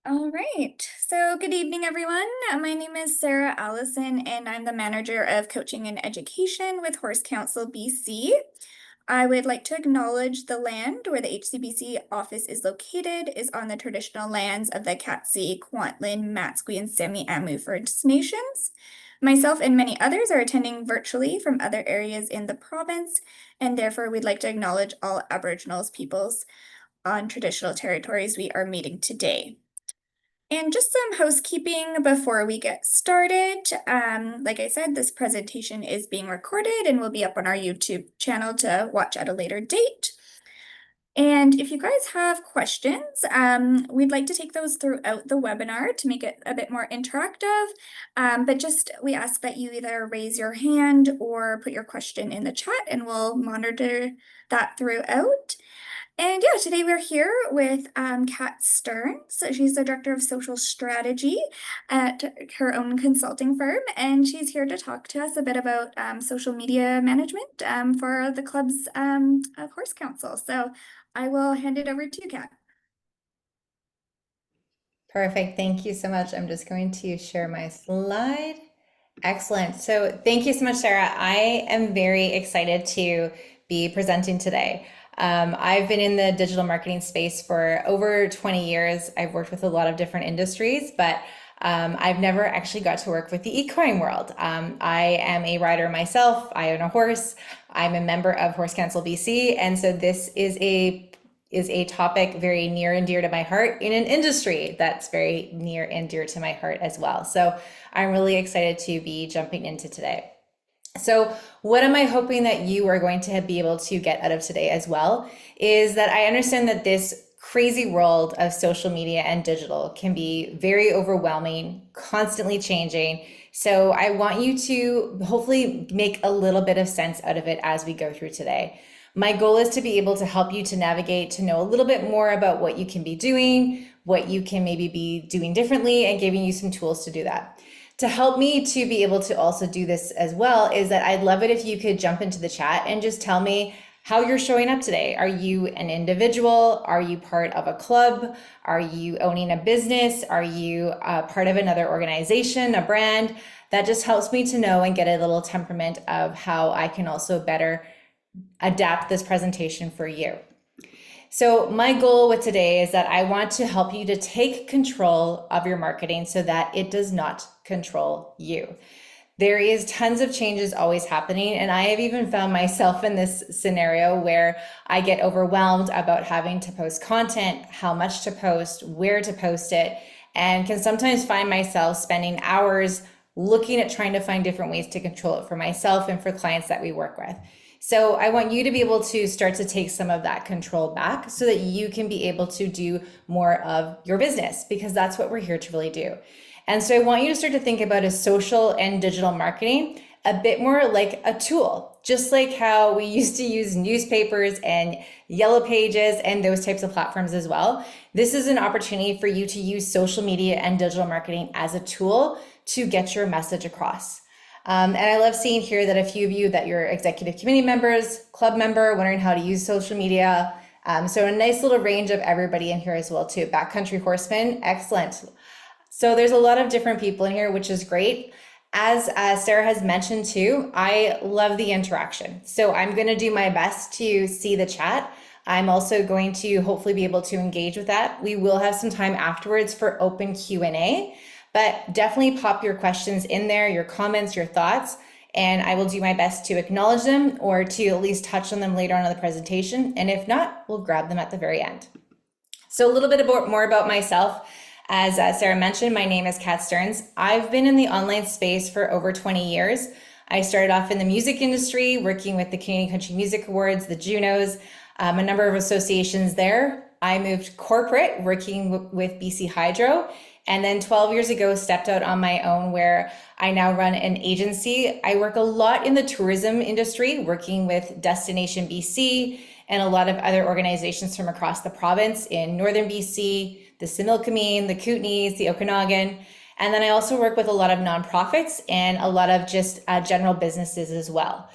All right. So, good evening, everyone. My name is Sarah Allison, and I'm the manager of coaching and education with Horse Council BC. I would like to acknowledge the land where the HCBC office is located is on the traditional lands of the Katzie, Kwantlen, Matsqui, and Semi-Amu First Nations. Myself and many others are attending virtually from other areas in the province, and therefore we'd like to acknowledge all Aboriginal peoples on traditional territories we are meeting today. And just some housekeeping before we get started. Like I said, this presentation is being recorded and will be up on our YouTube channel to watch at a later date. And if you guys have questions, we'd like to take those throughout the webinar to make it a bit more interactive. But just we ask that you either raise your hand or put your question in the chat and we'll monitor that throughout. And yeah, today we're here with Kat Stearns. She's the director of social strategy at her own consulting firm, and she's here to talk to us a bit about social media management for the club's of Horse Council. So I will hand it over to you, Kat. Perfect. Thank you so much. I'm just going to share my slide. Excellent. So thank you so much, Sarah. I am very excited to be presenting today. I've been in the digital marketing space for over 20 years. I've worked with a lot of different industries, but I've never actually got to work with the equine world. I am a rider myself. I own a horse. I'm a member of Horse Council BC, and so this is a topic very near and dear to my heart in an industry that's very near and dear to my heart as well. So I'm really excited to be jumping into today. So what am I hoping that you are going to be able to get out of today as well is that I understand that this crazy world of social media and digital can be very overwhelming, constantly changing. So I want you to hopefully make a little bit of sense out of it as we go through today. My goal is to be able to help you to navigate, to know a little bit more about what you can be doing, what you can maybe be doing differently, and giving you some tools to do that. To help me to be able to also do this as well is that I'd love it if you could jump into the chat and just tell me how you're showing up today. Are you an individual? Are you part of a club? Are you owning a business? Are you part of another organization, a brand? That just helps me to know and get a little temperament of how I can also better adapt this presentation for you. So my goal with today is that I want to help you to take control of your marketing so that it does not control you. There is tons of changes always happening, and I have even found myself in this scenario where I get overwhelmed about having to post content, how much to post, where to post it, and can sometimes find myself spending hours looking at trying to find different ways to control it for myself and for clients that we work with. So I want you to be able to start to take some of that control back so that you can be able to do more of your business, because that's what we're here to really do. And so I want you to start to think about a social and digital marketing a bit more like a tool, just like how we used to use newspapers and yellow pages and those types of platforms as well. This is an opportunity for you to use social media and digital marketing as a tool to get your message across. And I love seeing here that a few of you that you're executive committee members, club member, wondering how to use social media. So a nice little range of everybody in here as well too. Backcountry horsemen, excellent. So there's a lot of different people in here, which is great. As Sarah has mentioned too, I love the interaction. So I'm going to do my best to see the chat. I'm also going to hopefully be able to engage with that. We will have some time afterwards for open Q&A, but definitely pop your questions in there, your comments, your thoughts, and I will do my best to acknowledge them or to at least touch on them later on in the presentation. And if not, we'll grab them at the very end. So a little bit more about myself. As Sarah mentioned, my name is Kat Stearns. I've been in the online space for over 20 years. I started off in the music industry, working with the Canadian Country Music Awards, the Junos, a number of associations there. I moved corporate, working with BC Hydro, and then 12 years ago stepped out on my own, where I now run an agency. I work a lot in the tourism industry, working with Destination BC and a lot of other organizations from across the province in northern BC, the Similkameen, the Kootenays, the Okanagan. And then I also work with a lot of nonprofits and a lot of just general businesses as well.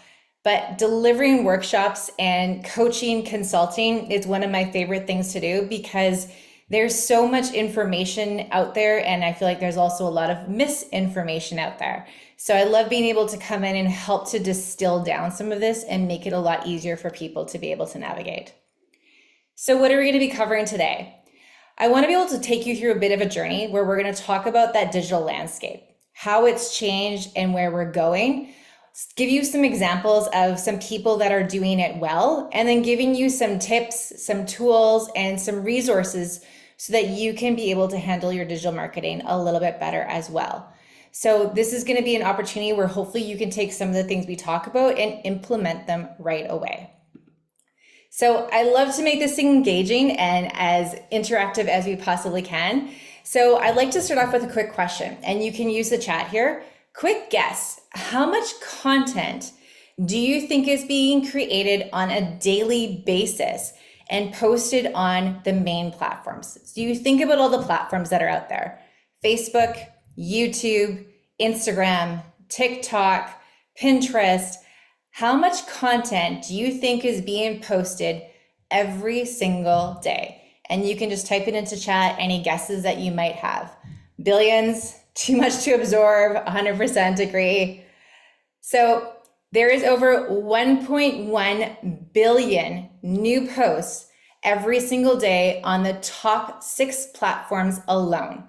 But delivering workshops and coaching, consulting is one of my favorite things to do, because There's so much information out there, and I feel like there's also a lot of misinformation out there. So I love being able to come in and help to distill down some of this and make it a lot easier for people to be able to navigate. So what are we going to be covering today? I want to be able to take you through a bit of a journey where we're going to talk about that digital landscape, how it's changed and where we're going, give you some examples of some people that are doing it well, and then giving you some tips, some tools, and some resources so that you can be able to handle your digital marketing a little bit better as well. So this is going to be an opportunity where hopefully you can take some of the things we talk about and implement them right away. So I love to make this engaging and as interactive as we possibly can. So I'd like to start off with a quick question, and you can use the chat here. Quick guess, how much content do you think is being created on a daily basis and posted on the main platforms? So you think about all the platforms that are out there: Facebook, YouTube, Instagram, TikTok, Pinterest. How much content do you think is being posted every single day? And you can just type it into chat, any guesses that you might have. Billions, too much to absorb, 100% agree. So there is over 1.1 billion new posts every single day on the top 6 platforms alone.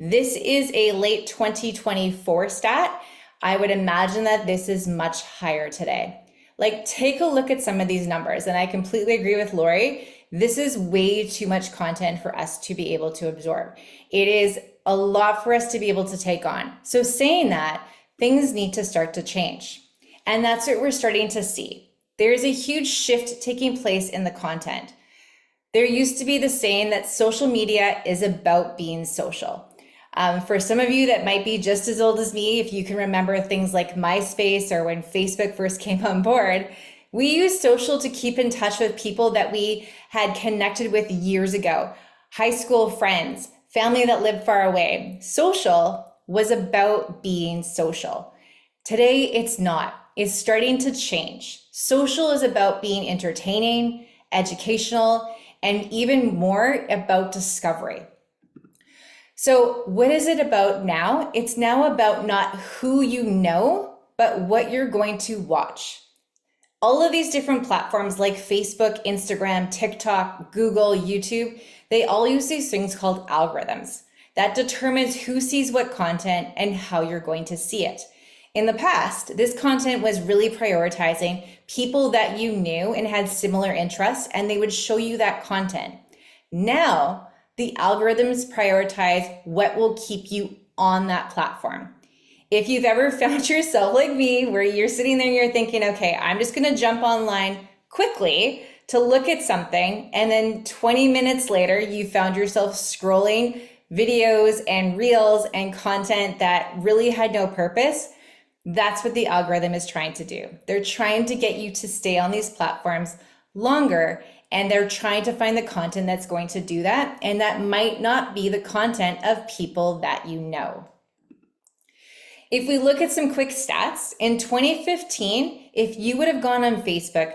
This is a late 2024 stat. I would imagine that this is much higher today. Like, take a look at some of these numbers, and I completely agree with Lori. This is way too much content for us to be able to absorb. It is a lot for us to be able to take on. So saying that, things need to start to change. And that's what we're starting to see. There's a huge shift taking place in the content. There used to be the saying that social media is about being social. For some of you that might be just as old as me, if you can remember things like MySpace or when Facebook first came on board, we used social to keep in touch with people that we had connected with years ago, high school friends, family that lived far away. Social was about being social. Today, it's not. It's starting to change. Social is about being entertaining, educational, and even more about discovery. So what is it about now? It's now about not who you know, but what you're going to watch. All of these different platforms like Facebook, Instagram, TikTok, Google, YouTube, they all use these things called algorithms that determines who sees what content and how you're going to see it. In the past, this content was really prioritizing people that you knew and had similar interests, and they would show you that content. Now, the algorithms prioritize what will keep you on that platform. If you've ever found yourself like me, where you're sitting there and you're thinking, okay, I'm just gonna jump online quickly to look at something, and then 20 minutes later, you found yourself scrolling videos and reels and content that really had no purpose, that's what the algorithm is trying to do. They're trying to get you to stay on these platforms longer, and they're trying to find the content that's going to do that, and that might not be the content of people that you know. If we look at some quick stats, in 2015, if you would have gone on Facebook,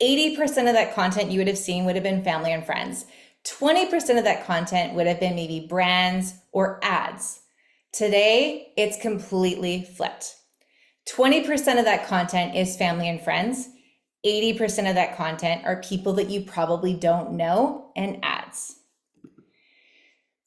80% of that content you would have seen would have been family and friends. 20% of that content would have been maybe brands or ads. Today, it's completely flipped. 20% of that content is family and friends. 80% of that content are people that you probably don't know and ads.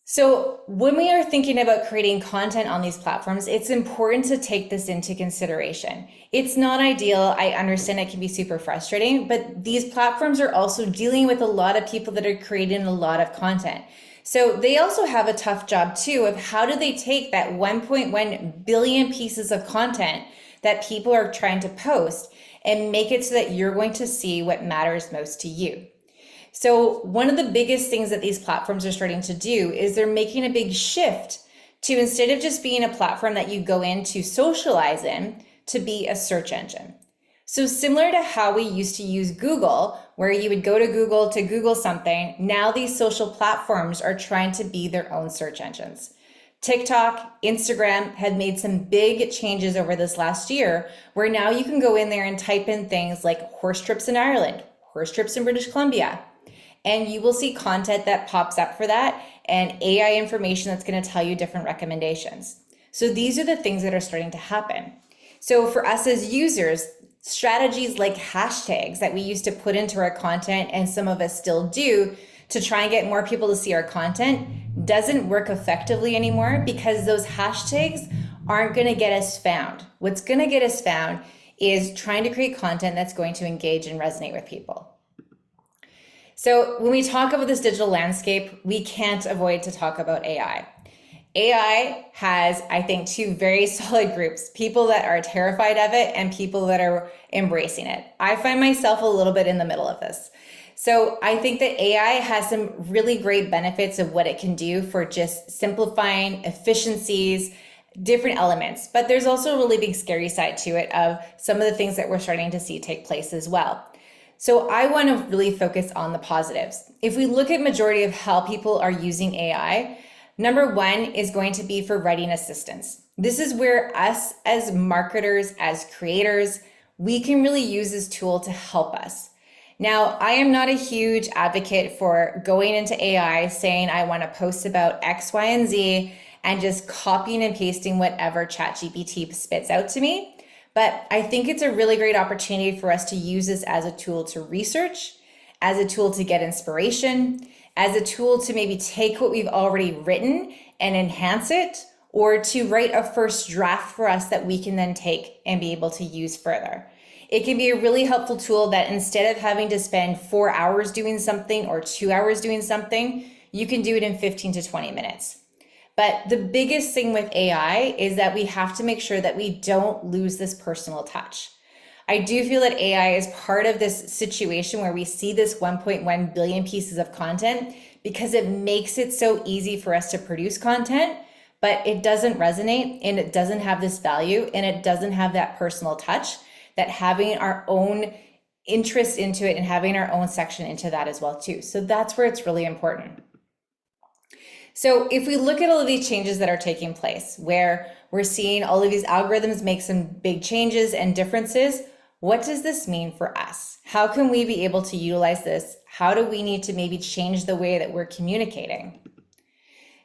So when we are thinking about creating content on these platforms, it's important to take this into consideration. It's not ideal. I understand it can be super frustrating, but these platforms are also dealing with a lot of people that are creating a lot of content. So they also have a tough job too of how do they take that 1.1 billion pieces of content that people are trying to post and make it so that you're going to see what matters most to you. So one of the biggest things that these platforms are starting to do is they're making a big shift to, instead of just being a platform that you go in to socialize in, to be a search engine. So similar to how we used to use Google, where you would go to Google something, now these social platforms are trying to be their own search engines. TikTok, Instagram had made some big changes over this last year, where now you can go in there and type in things like horse trips in Ireland, horse trips in British Columbia, and you will see content that pops up for that and AI information that's going to tell you different recommendations. So these are the things that are starting to happen. So for us as users, strategies like hashtags that we used to put into our content, and some of us still do, to try and get more people to see our content doesn't work effectively anymore, because those hashtags aren't going to get us found. What's going to get us found is trying to create content that's going to engage and resonate with people. So when we talk about this digital landscape, we can't avoid to talk about AI. AI has, I think, two very solid groups: people that are terrified of it and people that are embracing it. I find myself a little bit in the middle of this. So I think that AI has some really great benefits of what it can do for just simplifying efficiencies, different elements. But there's also a really big scary side to it of some of the things that we're starting to see take place as well. So I want to really focus on the positives. If we look at majority of how people are using AI, number one is going to be for writing assistance. This is where us as marketers, as creators, we can really use this tool to help us. Now, I am not a huge advocate for going into AI saying I want to post about X, Y, and Z and just copying and pasting whatever ChatGPT spits out to me. But I think it's a really great opportunity for us to use this as a tool to research, as a tool to get inspiration, as a tool to maybe take what we've already written and enhance it, or to write a first draft for us that we can then take and be able to use further. It can be a really helpful tool that instead of having to spend 4 hours doing something or 2 hours doing something, you can do it in 15 to 20 minutes. But the biggest thing with AI is that we have to make sure that we don't lose this personal touch. I do feel that AI is part of this situation where we see this 1.1 billion pieces of content because it makes it so easy for us to produce content, but it doesn't resonate and it doesn't have this value and it doesn't have that personal touch that having our own interest into it and having our own section into that as well too. So that's where it's really important. So if we look at all of these changes that are taking place, where we're seeing all of these algorithms make some big changes and differences, what does this mean for us? How can we be able to utilize this? How do we need to maybe change the way that we're communicating?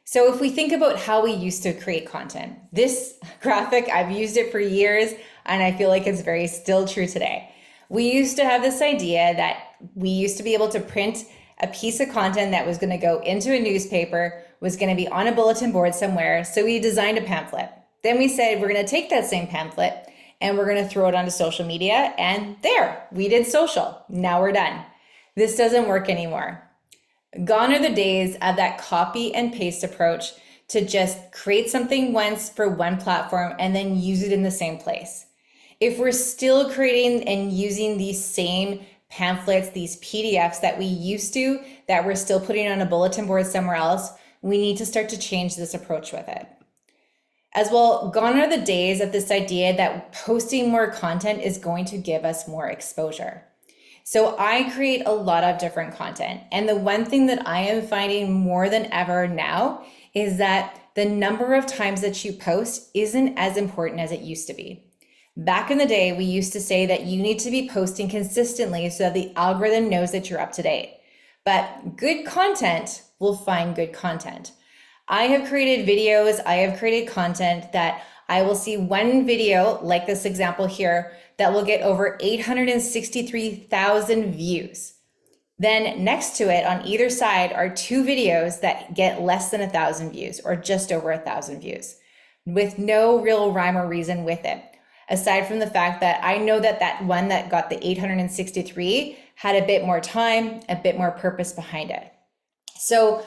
So if we think about how we used to create content, this graphic, I've used it for years and I feel like it's very still true today. We used to have this idea that we used to be able to print a piece of content that was going to go into a newspaper, was going to be on a bulletin board somewhere. So we designed a pamphlet. Then we said, we're going to take that same pamphlet and we're going to throw it onto social media. And there, we did social. Now we're done. This doesn't work anymore. Gone are the days of that copy and paste approach to just create something once for one platform and then use it in the same place. If we're still creating and using these same pamphlets, these PDFs that we used to, that we're still putting on a bulletin board somewhere else, we need to start to change this approach with it. As well, gone are the days of this idea that posting more content is going to give us more exposure. So I create a lot of different content. And the one thing that I am finding more than ever now is that the number of times that you post isn't as important as it used to be. Back in the day, we used to say that you need to be posting consistently so that the algorithm knows that you're up to date. But good content will find good content. I have created videos, I have created content that I will see one video, like this example here, that will get over 863,000 views. Then next to it on either side are two videos that get less than 1,000 views or just over 1,000 views with no real rhyme or reason with it. Aside from the fact that I know that that one that got the 863 had a bit more time, a bit more purpose behind it. So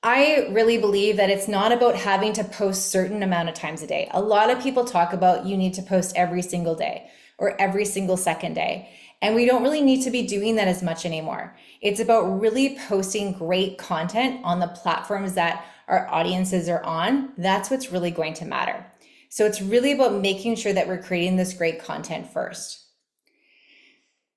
I really believe that it's not about having to post certain amount of times a day. A lot of people talk about you need to post every single day or every single second day. And we don't really need to be doing that as much anymore. It's about really posting great content on the platforms that our audiences are on. That's what's really going to matter. So it's really about making sure that we're creating this great content first.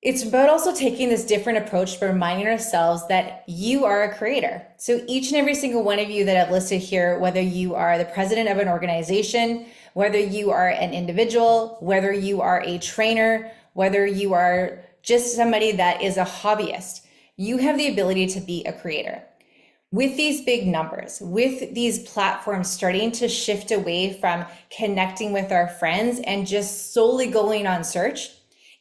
It's about also taking this different approach for reminding ourselves that you are a creator. So each and every single one of you that I've listed here, whether you are the president of an organization, whether you are an individual, whether you are a trainer, whether you are just somebody that is a hobbyist, you have the ability to be a creator. With these big numbers, with these platforms starting to shift away from connecting with our friends and just solely going on search,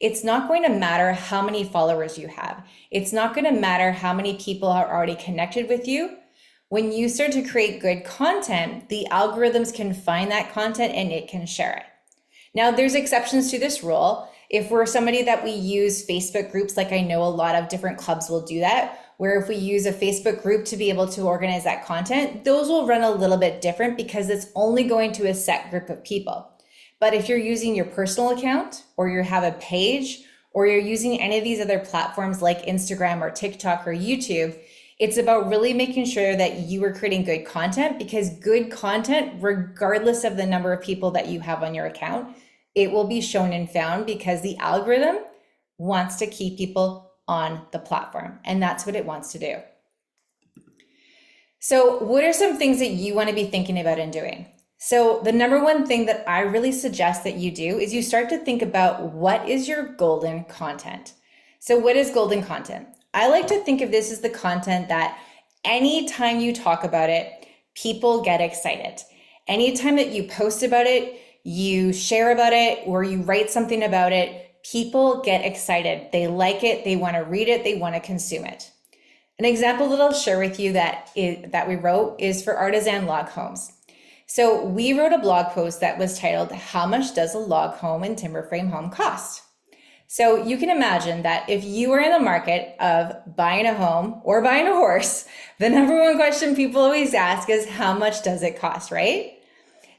it's not going to matter how many followers you have. It's not going to matter how many people are already connected with you. When you start to create good content, the algorithms can find that content and it can share it. Now, there's exceptions to this rule. If we're somebody that we use Facebook groups, like I know a lot of different clubs will do that, where if we use a Facebook group to be able to organize that content, those will run a little bit different because it's only going to a set group of people. But if you're using your personal account or you have a page or you're using any of these other platforms like Instagram or TikTok or YouTube, it's about really making sure that you are creating good content, because good content, regardless of the number of people that you have on your account, it will be shown and found because the algorithm wants to keep people on the platform, and that's what it wants to do. So what are some things that you want to be thinking about and doing? So the number one thing that I really suggest that you do is you start to think about what is your golden content. So what is golden content? I like to think of this as the content that anytime you talk about it, people get excited. Anytime that you post about it, you share about it, or you write something about it, people get excited. They like it, they want to read it, they want to consume it. An example that I'll share with you that we wrote is for Artisan Log Homes. So we wrote a blog post that was titled, "How much does a log home and timber frame home cost?" So you can imagine that if you are in the market of buying a home or buying a horse, the number one question people always ask is, how much does it cost, right?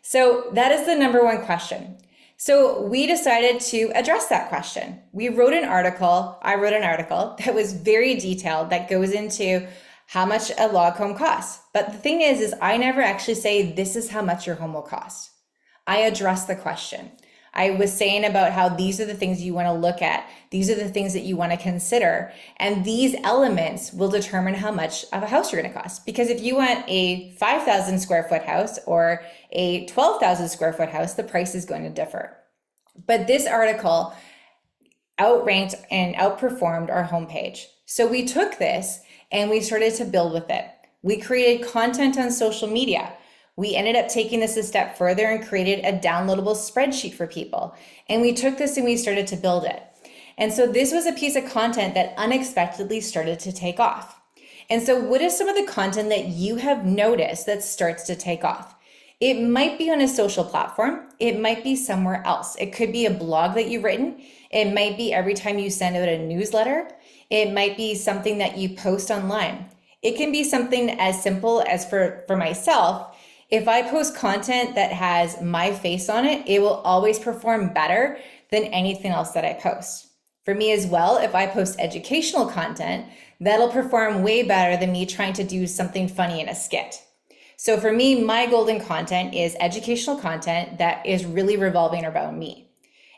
So that is the number one question. So we decided to address that question. I wrote an article that was very detailed that goes into how much a log home costs. But the thing is I never actually say, this is how much your home will cost. I address the question. I was saying about how these are the things you want to look at. These are the things that you want to consider. And these elements will determine how much of a house you're going to cost. Because if you want a 5,000 square foot house or a 12,000 square foot house, the price is going to differ. But this article outranked and outperformed our homepage. So we took this and we started to build with it. We created content on social media. We ended up taking this a step further and created a downloadable spreadsheet for people. And we took this and we started to build it. And so this was a piece of content that unexpectedly started to take off. And so what is some of the content that you have noticed that starts to take off? It might be on a social platform. It might be somewhere else. It could be a blog that you've written. It might be every time you send out a newsletter. It might be something that you post online. It can be something as simple as for myself, if I post content that has my face on it, it will always perform better than anything else that I post. For me as well, if I post educational content, that'll perform way better than me trying to do something funny in a skit. So for me, my golden content is educational content that is really revolving around me.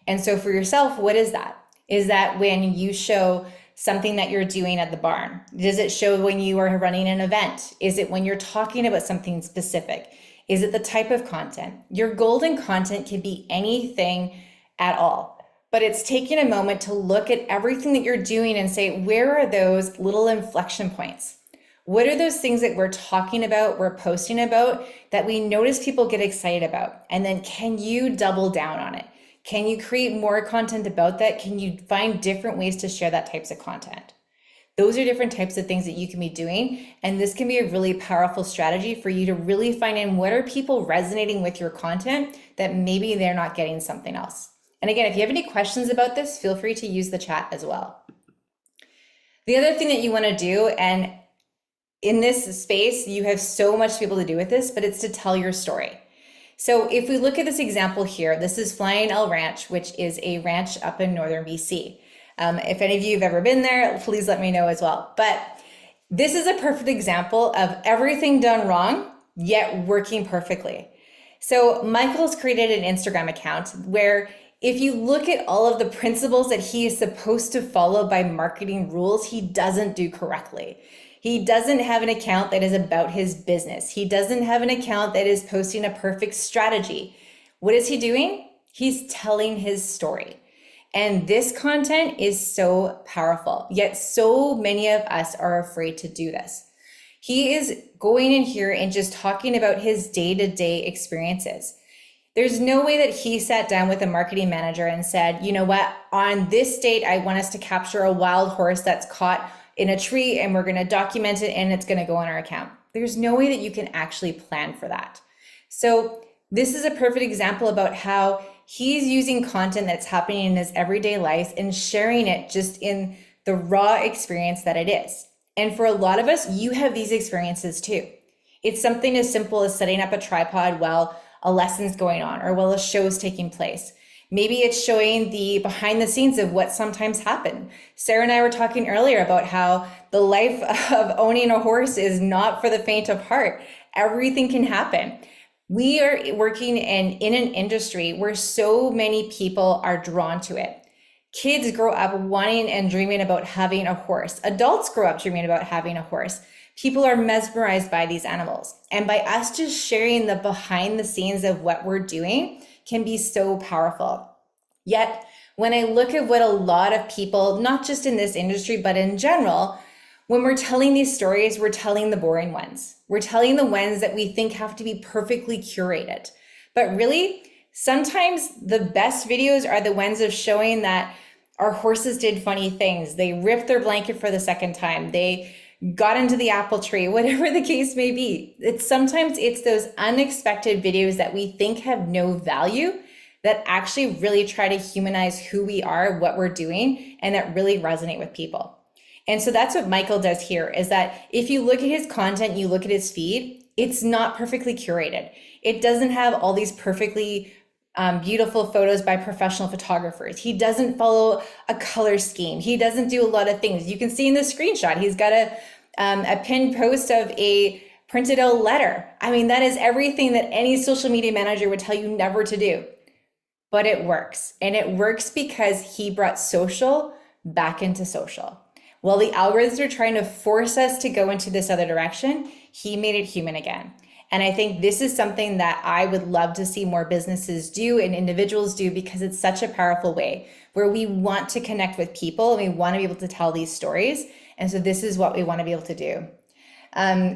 And so for yourself, what is that? Is that when you show something that you're doing at the barn? Does it show when you are running an event? Is it when you're talking about something specific? Is it the type of content? Your golden content can be anything at all, but it's taking a moment to look at everything that you're doing and say, where are those little inflection points? What are those things that we're talking about, we're posting about, that we notice people get excited about? And then can you double down on it? Can you create more content about that? Can you find different ways to share that types of content? Those are different types of things that you can be doing. And this can be a really powerful strategy for you to really find in what are people resonating with your content that maybe they're not getting something else. And again, if you have any questions about this, feel free to use the chat as well. The other thing that you want to do, and in this space, you have so much to be able to do with this, but it's to tell your story. So if we look at this example here, this is Flying L Ranch, which is a ranch up in northern BC. If any of you have ever been there, please let me know as well. But this is a perfect example of everything done wrong, yet working perfectly. So Michael's created an Instagram account where if you look at all of the principles that he is supposed to follow by marketing rules, he doesn't do correctly. He doesn't have an account that is about his business. He doesn't have an account that is posting a perfect strategy. What is he doing? He's telling his story. And this content is so powerful, yet so many of us are afraid to do this. He is going in here and just talking about his day-to-day experiences. There's no way that he sat down with a marketing manager and said, you know what, on this date, I want us to capture a wild horse that's caught in a tree and we're going to document it and it's going to go on our account. There's no way that you can actually plan for that. So this is a perfect example about how he's using content that's happening in his everyday life and sharing it just in the raw experience that it is. And for a lot of us, you have these experiences too. It's something as simple as setting up a tripod while a lesson's going on or while a show is taking place. Maybe it's showing the behind the scenes of what sometimes happen. Sarah and I were talking earlier about how the life of owning a horse is not for the faint of heart. Everything can happen. We are working in an industry where so many people are drawn to it. Kids grow up wanting and dreaming about having a horse. Adults grow up dreaming about having a horse. People are mesmerized by these animals. And by us just sharing the behind the scenes of what we're doing can be so powerful. Yet, when I look at what a lot of people, not just in this industry, but in general, when we're telling these stories, we're telling the boring ones. We're telling the ones that we think have to be perfectly curated. But really, sometimes the best videos are the ones of showing that our horses did funny things. They ripped their blanket for the second time. They got into the apple tree, whatever the case may be. Sometimes it's those unexpected videos that we think have no value that actually really try to humanize who we are, what we're doing, and that really resonate with people. And so that's what Michael does here, is that if you look at his content, you look at his feed, it's not perfectly curated. It doesn't have all these perfectly beautiful photos by professional photographers. He doesn't follow a color scheme. He doesn't do a lot of things. You can see in the screenshot, he's got a pinned post of a printed out letter. I mean, that is everything that any social media manager would tell you never to do. But it works. And it works because he brought social back into social. While the algorithms are trying to force us to go into this other direction, he made it human again. And I think this is something that I would love to see more businesses do and individuals do, because it's such a powerful way where we want to connect with people and we want to be able to tell these stories. And so this is what we want to be able to do.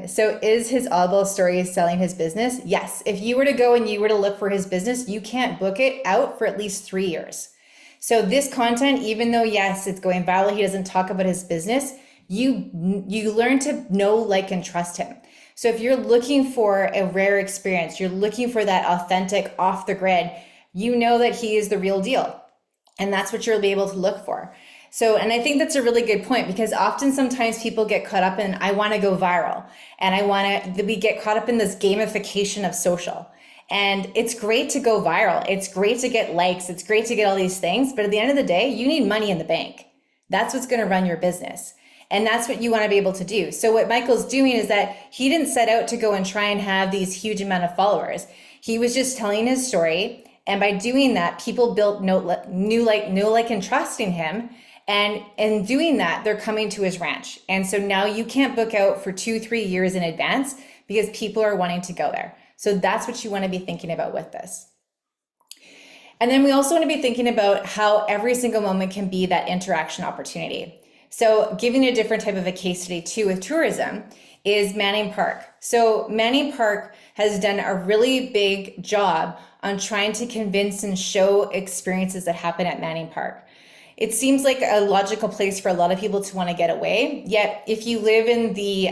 So is his Audible story selling his business? Yes. If you were to go and you were to look for his business, you can't book it out for at least 3 years. So this content, even though, yes, it's going viral, he doesn't talk about his business, you learn to know, like, and trust him. So if you're looking for a rare experience, you're looking for that authentic, off the grid, you know that he is the real deal. And that's what you'll be able to look for. So, and I think that's a really good point, because often sometimes people get caught up in, I want to go viral, and we get caught up in this gamification of social. And it's great to go viral. It's great to get likes. It's great to get all these things. But at the end of the day, you need money in the bank. That's what's going to run your business. And that's what you want to be able to do. So what Michael's doing is that he didn't set out to go and try and have these huge amount of followers. He was just telling his story. And by doing that, people built know, like, and trust in him. And in doing that, they're coming to his ranch. And so now you can't book out for 2-3 years in advance because people are wanting to go there. So that's what you want to be thinking about with this. And then we also want to be thinking about how every single moment can be that interaction opportunity. So giving you a different type of a case study too with tourism is Manning Park. So Manning Park has done a really big job on trying to convince and show experiences that happen at Manning Park. It seems like a logical place for a lot of people to want to get away. Yet if you live in the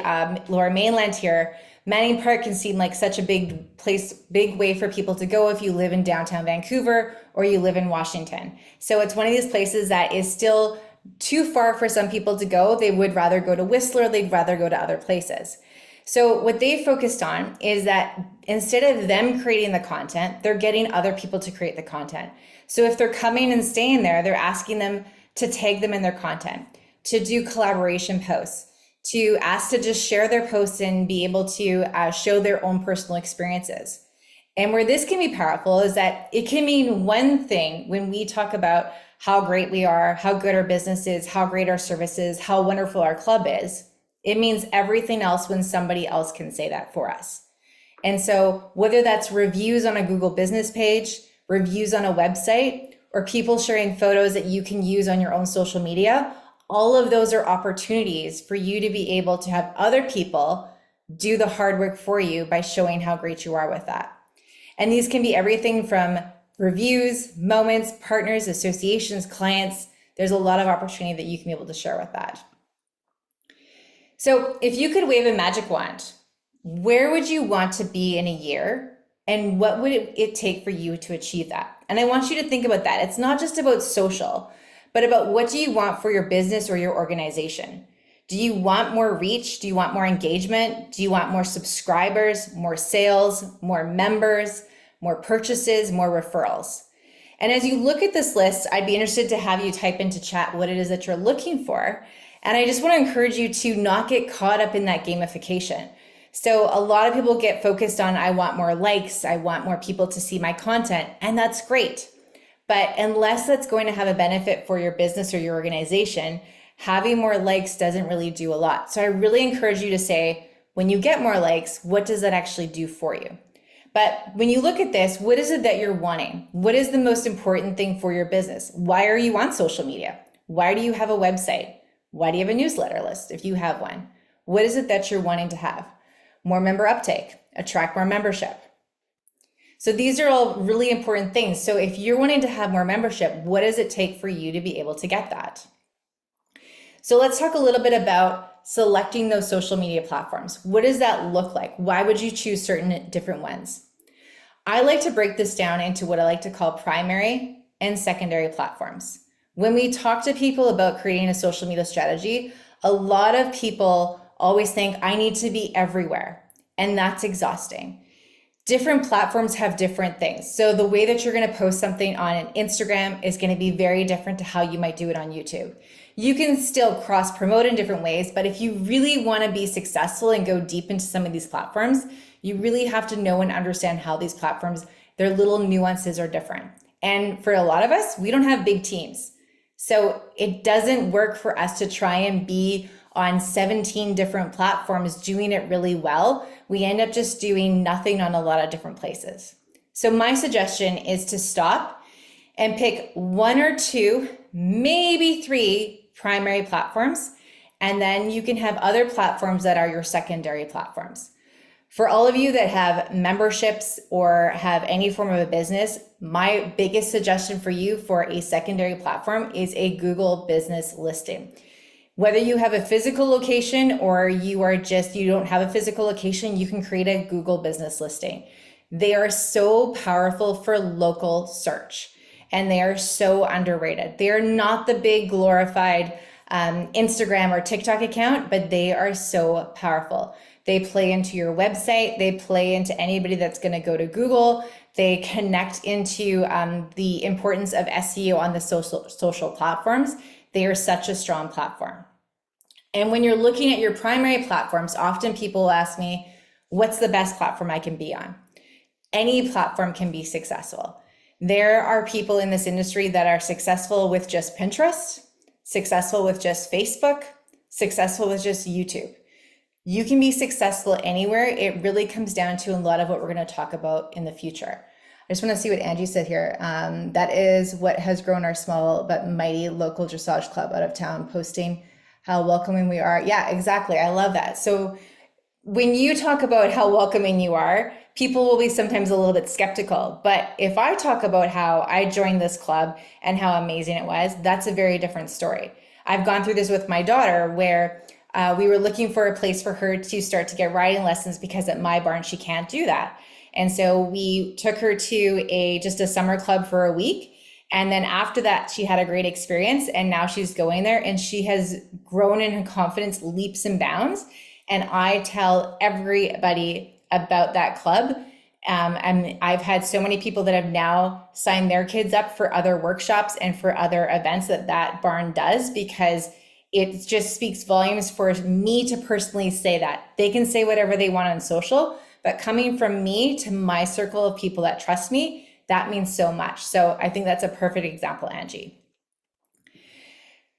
Lower Mainland here, Manning Park can seem like such a big place, big way for people to go if you live in downtown Vancouver or you live in Washington. So it's one of these places that is still too far for some people to go. They would rather go to Whistler, they'd rather go to other places. So what they focused on is that instead of them creating the content, they're getting other people to create the content. So if they're coming and staying there, they're asking them to tag them in their content, to do collaboration posts, to ask to just share their posts and be able to show their own personal experiences. And where this can be powerful is that it can mean one thing when we talk about how great we are, how good our business is, how great our service is, how wonderful our club is. It means everything else when somebody else can say that for us. And so whether that's reviews on a Google business page, reviews on a website, or people sharing photos that you can use on your own social media, all of those are opportunities for you to be able to have other people do the hard work for you by showing how great you are with that. And these can be everything from reviews, moments, partners, associations, clients. There's a lot of opportunity that you can be able to share with that. So if you could wave a magic wand, where would you want to be in a year? And what would it take for you to achieve that? And I want you to think about that. It's not just about social, but about what do you want for your business or your organization? Do you want more reach? Do you want more engagement? Do you want more subscribers, more sales, more members, more purchases, more referrals? And as you look at this list, I'd be interested to have you type into chat what it is that you're looking for. And I just want to encourage you to not get caught up in that gamification. So a lot of people get focused on, I want more likes, I want more people to see my content, and that's great. But unless that's going to have a benefit for your business or your organization, having more likes doesn't really do a lot. So I really encourage you to say, when you get more likes, what does that actually do for you? But when you look at this, what is it that you're wanting? What is the most important thing for your business? Why are you on social media? Why do you have a website? Why do you have a newsletter list if you have one? What is it that you're wanting to have? More member uptake, attract more membership. So these are all really important things. So if you're wanting to have more membership, what does it take for you to be able to get that? So let's talk a little bit about selecting those social media platforms. What does that look like? Why would you choose certain different ones? I like to break this down into what I like to call primary and secondary platforms. When we talk to people about creating a social media strategy, a lot of people always think I need to be everywhere, and that's exhausting. Different platforms have different things. So the way that you're going to post something on an Instagram is going to be very different to how you might do it on YouTube. You can still cross promote in different ways, but if you really want to be successful and go deep into some of these platforms, you really have to know and understand how these platforms, their little nuances are different. And for a lot of us, we don't have big teams. So it doesn't work for us to try and be on 17 different platforms doing it really well. We end up just doing nothing on a lot of different places. So my suggestion is to stop and pick one or two, maybe three primary platforms, and then you can have other platforms that are your secondary platforms. For all of you that have memberships or have any form of a business, my biggest suggestion for you for a secondary platform is a Google business listing. Whether you have a physical location or you don't have a physical location, you can create a Google business listing. They are so powerful for local search and they are so underrated. They are not the big glorified Instagram or TikTok account, but they are so powerful. They play into your website. They play into anybody that's going to go to Google. They connect into the importance of SEO on the social platforms. They are such a strong platform. And when you're looking at your primary platforms, often people ask me, what's the best platform I can be on? Any platform can be successful. There are people in this industry that are successful with just Pinterest, successful with just Facebook, successful with just YouTube. You can be successful anywhere. It really comes down to a lot of what we're going to talk about in the future. I just want to see what Angie said here. That is what has grown our small but mighty local dressage club out of town, posting how welcoming we are. Yeah, exactly. I love that. So when you talk about how welcoming you are, people will be sometimes a little bit skeptical. But if I talk about how I joined this club and how amazing it was, that's a very different story. I've gone through this with my daughter where we were looking for a place for her to start to get riding lessons because at my barn, she can't do that. And so we took her to just a summer club for a week. And then after that, she had a great experience. And now she's going there and she has grown in her confidence leaps and bounds. And I tell everybody about that club. And I've had so many people that have now signed their kids up for other workshops and for other events that barn does, because it just speaks volumes for me to personally say that. They can say whatever they want on social, but coming from me to my circle of people that trust me, that means so much. So I think that's a perfect example, Angie.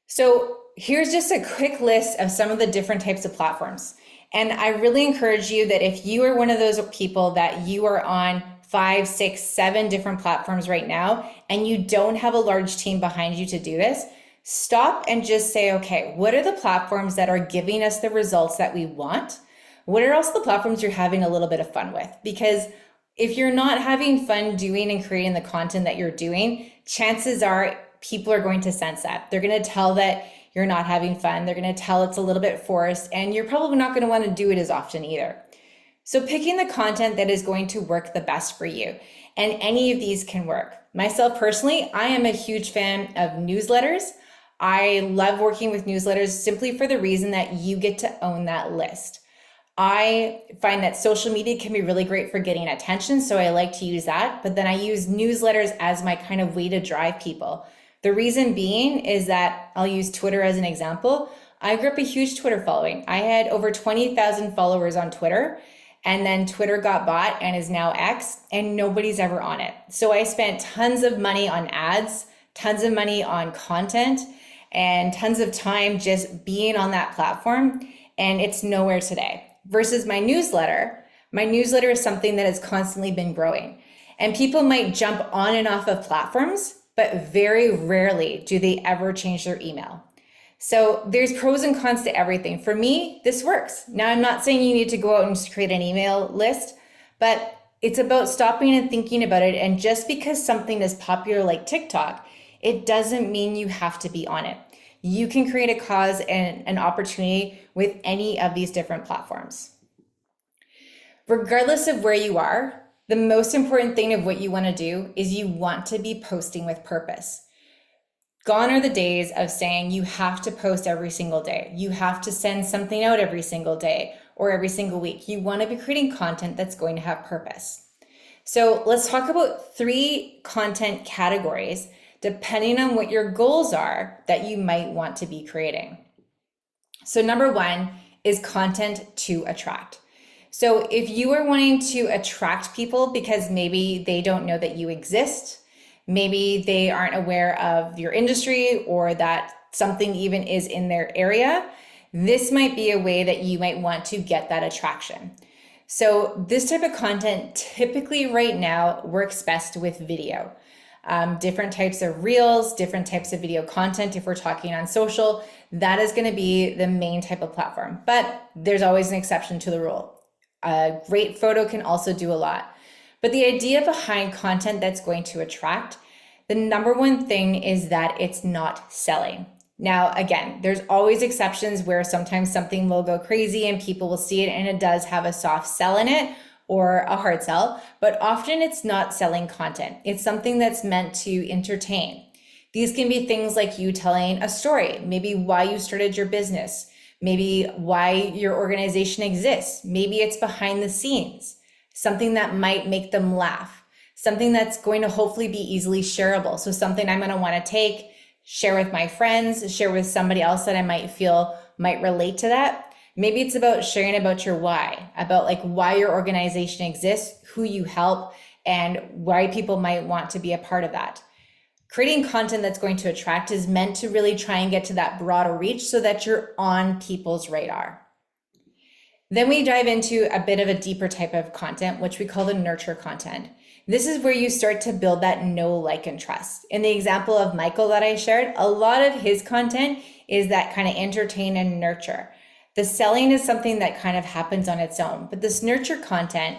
So here's just a quick list of some of the different types of platforms. And I really encourage you that if you are one of those people that you are on 5, 6, 7 different platforms right now, and you don't have a large team behind you to do this, stop and just say, okay, what are the platforms that are giving us the results that we want? What are also the platforms you're having a little bit of fun with? Because if you're not having fun doing and creating the content that you're doing, chances are people are going to sense that. They're going to tell that you're not having fun. They're going to tell it's a little bit forced, and you're probably not going to want to do it as often either. So picking the content that is going to work the best for you, and any of these can work. Myself personally, I am a huge fan of newsletters. I love working with newsletters simply for the reason that you get to own that list. I find that social media can be really great for getting attention, so I like to use that, but then I use newsletters as my kind of way to drive people. The reason being is that I'll use Twitter as an example. I grew up a huge Twitter following. I had over 20,000 followers on Twitter, and then Twitter got bought and is now X, and nobody's ever on it. So I spent tons of money on ads, tons of money on content, and tons of time just being on that platform, and it's nowhere today. Versus my newsletter is something that has constantly been growing. And people might jump on and off of platforms, but very rarely do they ever change their email. So there's pros and cons to everything. For me, this works. Now, I'm not saying you need to go out and just create an email list, but it's about stopping and thinking about it. And just because something is popular like TikTok, it doesn't mean you have to be on it. You can create a cause and an opportunity with any of these different platforms. Regardless of where you are, the most important thing of what you want to do is you want to be posting with purpose. Gone are the days of saying you have to post every single day. You have to send something out every single day or every single week. You want to be creating content that's going to have purpose. So let's talk about 3 content categories depending on what your goals are that you might want to be creating. So number 1 is content to attract. So if you are wanting to attract people because maybe they don't know that you exist, maybe they aren't aware of your industry or that something even is in their area, this might be a way that you might want to get that attraction. So this type of content typically right now works best with video. Different types of reels, different types of video content. If we're talking on social, that is going to be the main type of platform, but there's always an exception to the rule. A great photo can also do a lot, but the idea behind content that's going to attract, the number one thing is that it's not selling. Now, again, there's always exceptions where sometimes something will go crazy and people will see it and it does have a soft sell in it or a hard sell, but often it's not selling content. It's something that's meant to entertain. These can be things like you telling a story, maybe why you started your business, maybe why your organization exists. Maybe it's behind the scenes, something that might make them laugh, something that's going to hopefully be easily shareable. So something I'm going to want to take, share with my friends, share with somebody else that I might feel might relate to that. Maybe it's about sharing about your why, about like why your organization exists, who you help, and why people might want to be a part of that. Creating content that's going to attract is meant to really try and get to that broader reach so that you're on people's radar. Then we dive into a bit of a deeper type of content, which we call the nurture content. This is where you start to build that know, like, and trust. In the example of Michael that I shared, a lot of his content is that kind of entertain and nurture. The selling is something that kind of happens on its own, but this nurture content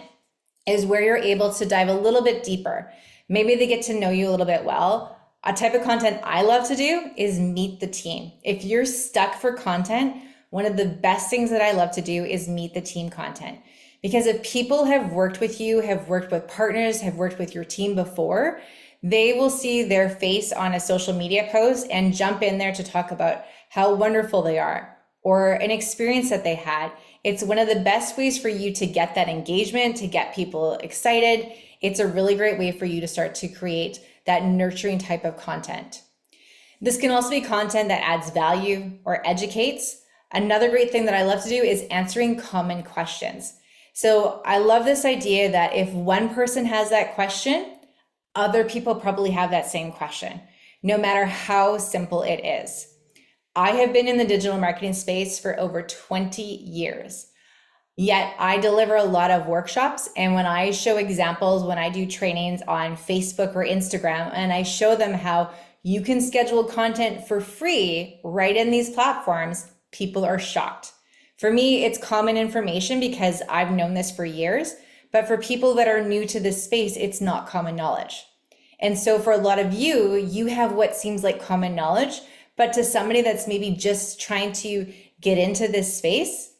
is where you're able to dive a little bit deeper. Maybe they get to know you a little bit well. A type of content I love to do is meet the team. If you're stuck for content, one of the best things that I love to do is meet the team content. Because if people have worked with you, have worked with partners, have worked with your team before, they will see their face on a social media post and jump in there to talk about how wonderful they are or an experience that they had. It's one of the best ways for you to get that engagement, to get people excited. It's a really great way for you to start to create that nurturing type of content. This can also be content that adds value or educates. Another great thing that I love to do is answering common questions. So I love this idea that if one person has that question, other people probably have that same question, no matter how simple it is. I have been in the digital marketing space for over 20 years. Yet I deliver a lot of workshops, and when I show examples, when I do trainings on Facebook or Instagram, and I show them how you can schedule content for free right in these platforms, people are shocked. For me, it's common information because I've known this for years, but for people that are new to this space, it's not common knowledge. And so for a lot of you, you have what seems like common knowledge, but to somebody that's maybe just trying to get into this space,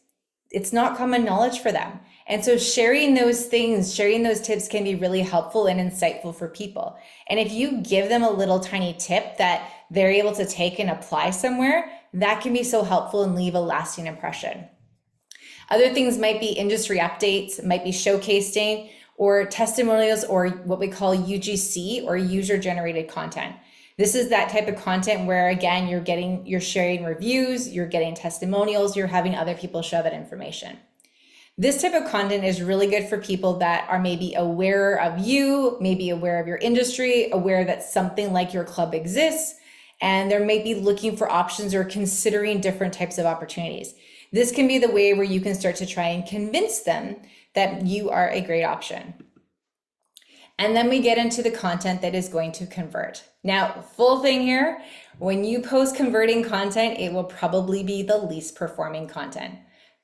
it's not common knowledge for them. And so sharing those things, sharing those tips can be really helpful and insightful for people. And if you give them a little tiny tip that they're able to take and apply somewhere, that can be so helpful and leave a lasting impression. Other things might be industry updates, might be showcasing, or testimonials, or what we call UGC, or user generated content. This is that type of content where, again, you're sharing reviews, you're getting testimonials, you're having other people share that information. This type of content is really good for people that are maybe aware of you, maybe aware of your industry, aware that something like your club exists, and they're maybe looking for options or considering different types of opportunities. This can be the way where you can start to try and convince them that you are a great option. And then we get into the content that is going to convert. Now, full thing here, when you post converting content, it will probably be the least performing content.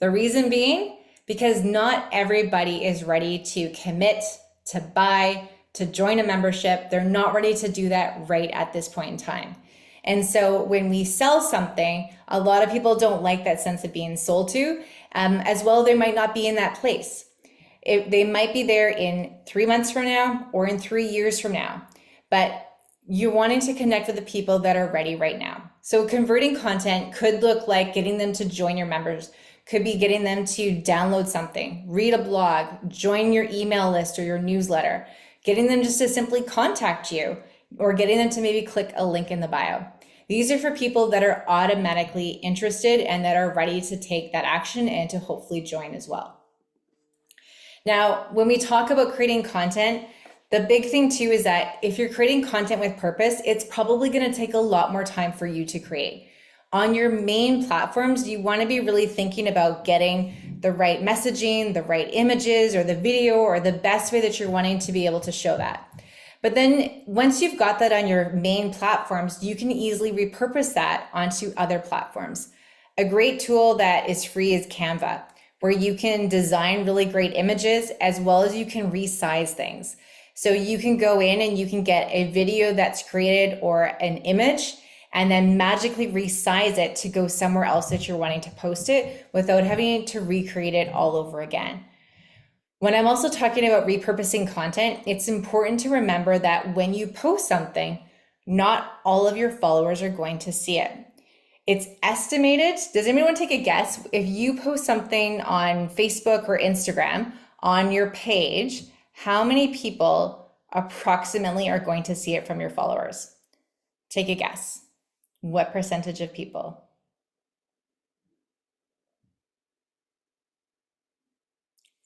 The reason being, because not everybody is ready to commit, to buy, to join a membership. They're not ready to do that right at this point in time. And so when we sell something, a lot of people don't like that sense of being sold to, as well, they might not be in that place. They might be there in 3 months from now or in 3 years from now, but you're wanting to connect with the people that are ready right now. So converting content could look like getting them to join your members, could be getting them to download something, read a blog, join your email list or your newsletter, getting them just to simply contact you, or getting them to maybe click a link in the bio. These are for people that are automatically interested and that are ready to take that action and to hopefully join as well. Now, when we talk about creating content, the big thing too is that if you're creating content with purpose, it's probably going to take a lot more time for you to create. On your main platforms, you want to be really thinking about getting the right messaging, the right images, or the video, or the best way that you're wanting to be able to show that. But then once you've got that on your main platforms, you can easily repurpose that onto other platforms. A great tool that is free is Canva, where you can design really great images as well as you can resize things. So you can go in and you can get a video that's created or an image and then magically resize it to go somewhere else that you're wanting to post it without having to recreate it all over again. When I'm also talking about repurposing content, it's important to remember that when you post something, not all of your followers are going to see it. It's estimated. Does anyone take a guess? If you post something on Facebook or Instagram on your page, how many people approximately are going to see it from your followers? Take a guess. What percentage of people?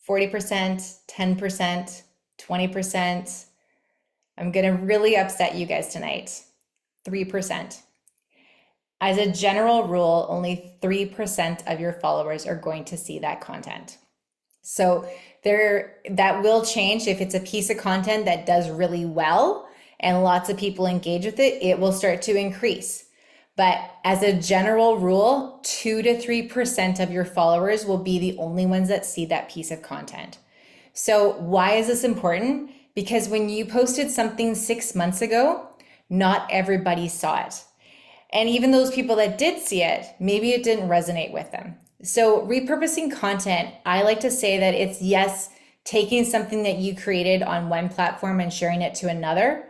40%, 10%, 20%. I'm going to really upset you guys tonight. 3%. As a general rule, only 3% of your followers are going to see that content. So that will change. If it's a piece of content that does really well and lots of people engage with it, it will start to increase. But as a general rule, 2 to 3% of your followers will be the only ones that see that piece of content. So why is this important? Because when you posted something 6 months ago, not everybody saw it. And even those people that did see it, maybe it didn't resonate with them. So repurposing content, I like to say that it's, yes, taking something that you created on one platform and sharing it to another,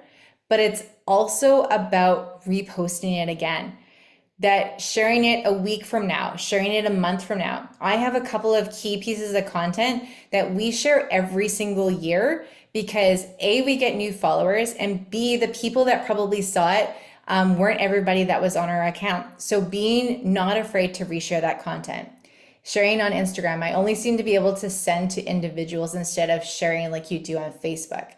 but it's also about reposting it again. That sharing it a week from now, sharing it a month from now. I have a couple of key pieces of content that we share every single year because A, we get new followers, and B, the people that probably saw it weren't everybody that was on our account. So being not afraid to reshare that content. Sharing on Instagram, I only seem to be able to send to individuals instead of sharing like you do on Facebook.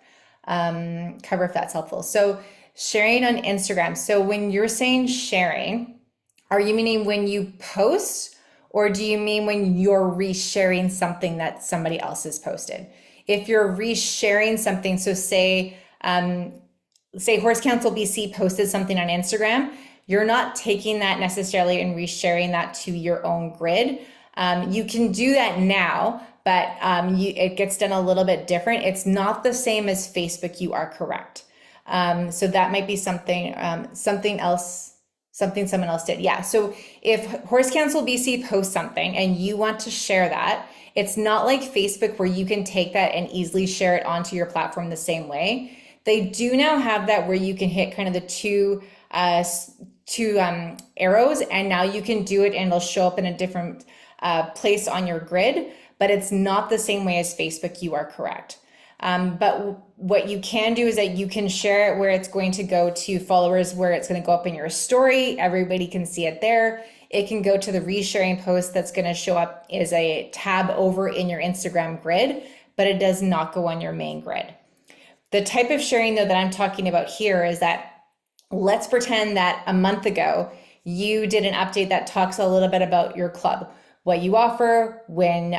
Cover if that's helpful. So sharing on Instagram. So when you're saying sharing, are you meaning when you post Or do you mean when you're resharing something that somebody else has posted? If you're resharing something, so say Horse Council BC posted something on Instagram, you're not taking that necessarily and resharing that to your own grid. You can do that now, but it gets done a little bit different. It's not the same as Facebook, you are correct. So that might be something someone else did. Yeah, so if Horse Council BC posts something and you want to share that, it's not like Facebook where you can take that and easily share it onto your platform the same way. They do now have that where you can hit kind of the two arrows, and now you can do it and it'll show up in a different place on your grid, but it's not the same way as Facebook, you are correct. But what you can do is that you can share it where it's going to go to followers, where it's going to go up in your story. Everybody can see it there. It can go to the resharing post that's going to show up as a tab over in your Instagram grid, but it does not go on your main grid. The type of sharing though that I'm talking about here is that let's pretend that a month ago you did an update that talks a little bit about your club, what you offer, when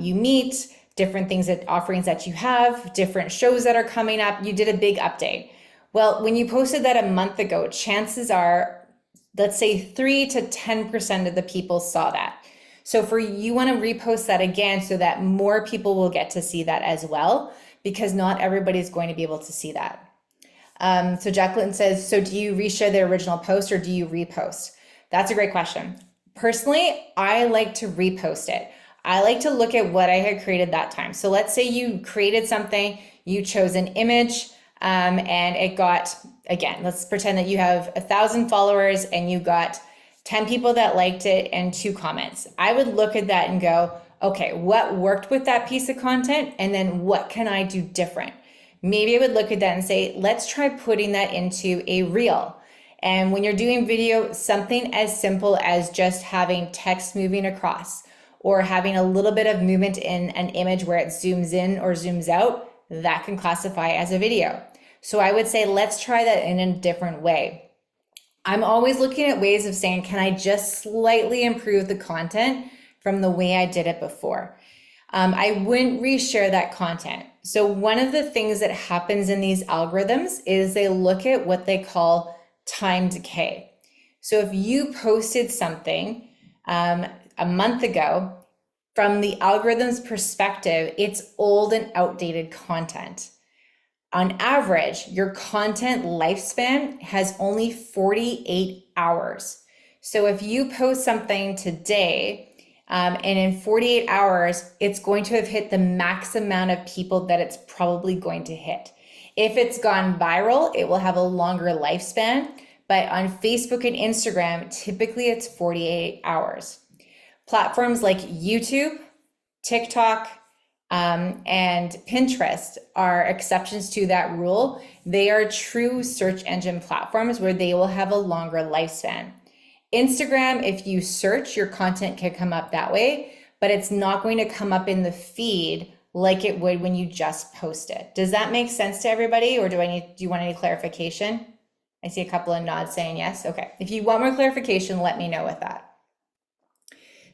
you meet, different things, that offerings that you have, different shows that are coming up. You did a big update. Well, when you posted that a month ago, chances are, let's say 3 to 10% of the people saw that. So for you want to repost that again so that more people will get to see that as well, because not everybody's going to be able to see that. So Jacqueline says, so do you reshare the original post or do you repost? That's a great question. Personally, I like to repost it. I like to look at what I had created that time. So let's say you created something, you chose an image, and it got, again, let's pretend that you have 1,000 followers and you got 10 people that liked it and 2 comments. I would look at that and go, okay, what worked with that piece of content? And then what can I do different? Maybe I would look at that and say, let's try putting that into a reel. And when you're doing video, something as simple as just having text moving across, or having a little bit of movement in an image where it zooms in or zooms out, that can classify as a video. So I would say, let's try that in a different way. I'm always looking at ways of saying, can I just slightly improve the content from the way I did it before? I wouldn't reshare that content. So one of the things that happens in these algorithms is they look at what they call time decay. So if you posted something a month ago, from the algorithm's perspective, it's old and outdated content. On average, your content lifespan has only 48 hours. So if you post something today, and in 48 hours, it's going to have hit the max amount of people that it's probably going to hit. If it's gone viral, it will have a longer lifespan, but on Facebook and Instagram, typically it's 48 hours. Platforms like YouTube, TikTok, and Pinterest are exceptions to that rule. They are true search engine platforms where they will have a longer lifespan. Instagram, if you search, your content can come up that way, but it's not going to come up in the feed like it would when you just post it. Does that make sense to everybody, or do you want any clarification? I see a couple of nods saying yes. Okay, if you want more clarification, let me know with that.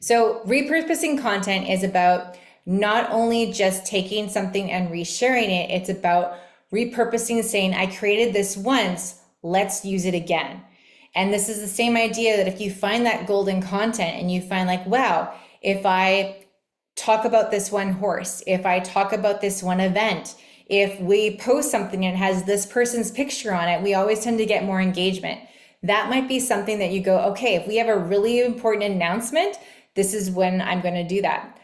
So repurposing content is about not only just taking something and resharing it, it's about repurposing, saying, I created this once, let's use it again. And this is the same idea that if you find that golden content and you find like, wow, if I talk about this one horse, if I talk about this one event, if we post something and it has this person's picture on it, we always tend to get more engagement. That might be something that you go, okay, if we have a really important announcement, this is when I'm going to do that.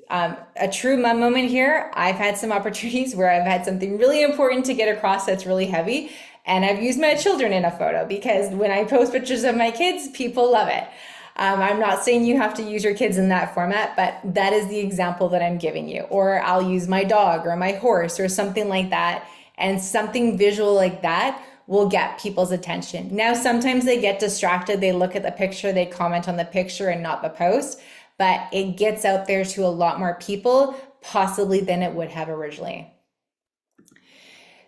A true mom moment here. I've had some opportunities where I've had something really important to get across that's really heavy, and I've used my children in a photo, because when I post pictures of my kids, people love it. I'm not saying you have to use your kids in that format, but that is the example that I'm giving you. Or I'll use my dog or my horse or something like that, and something visual like that will get people's attention. Now, sometimes they get distracted. They look at the picture, they comment on the picture and not the post, but it gets out there to a lot more people, possibly than it would have originally.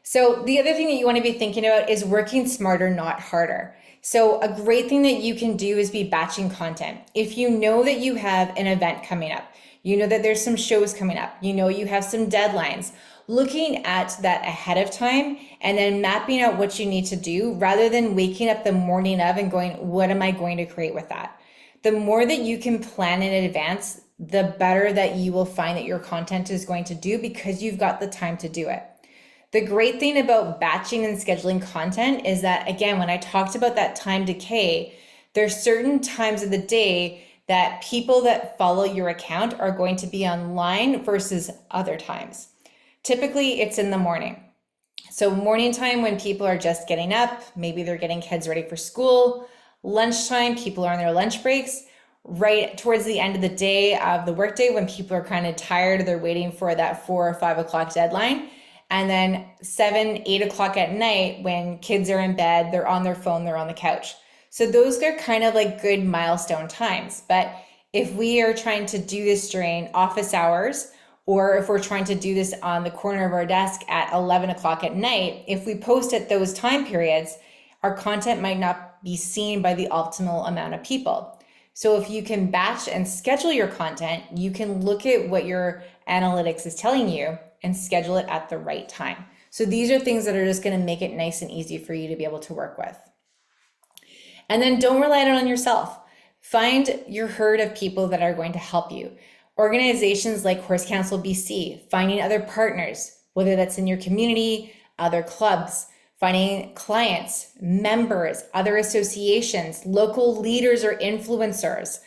So the other thing that you want to be thinking about is working smarter, not harder. So a great thing that you can do is be batching content. If you know that you have an event coming up, you know that there's some shows coming up, you know you have some deadlines, looking at that ahead of time and then mapping out what you need to do rather than waking up the morning of and going, what am I going to create with that? The more that you can plan in advance, the better that you will find that your content is going to do because you've got the time to do it. The great thing about batching and scheduling content is that, again, when I talked about that time decay, there's certain times of the day that people that follow your account are going to be online versus other times. Typically, it's in the morning. So morning time when people are just getting up, maybe they're getting kids ready for school. Lunchtime, people are on their lunch breaks. Right towards the end of the day of the workday when people are kind of tired, they're waiting for that 4 or 5 o'clock deadline. And then 7, 8 o'clock at night when kids are in bed, they're on their phone, they're on the couch. So those are kind of like good milestone times. But if we are trying to do this during office hours, or if we're trying to do this on the corner of our desk at 11 o'clock at night, if we post at those time periods, our content might not be seen by the optimal amount of people. So if you can batch and schedule your content, you can look at what your analytics is telling you and schedule it at the right time. So these are things that are just going to make it nice and easy for you to be able to work with. And then don't rely on yourself. Find your herd of people that are going to help you. Organizations like Horse Council BC, finding other partners, whether that's in your community, other clubs, finding clients, members, other associations, local leaders or influencers,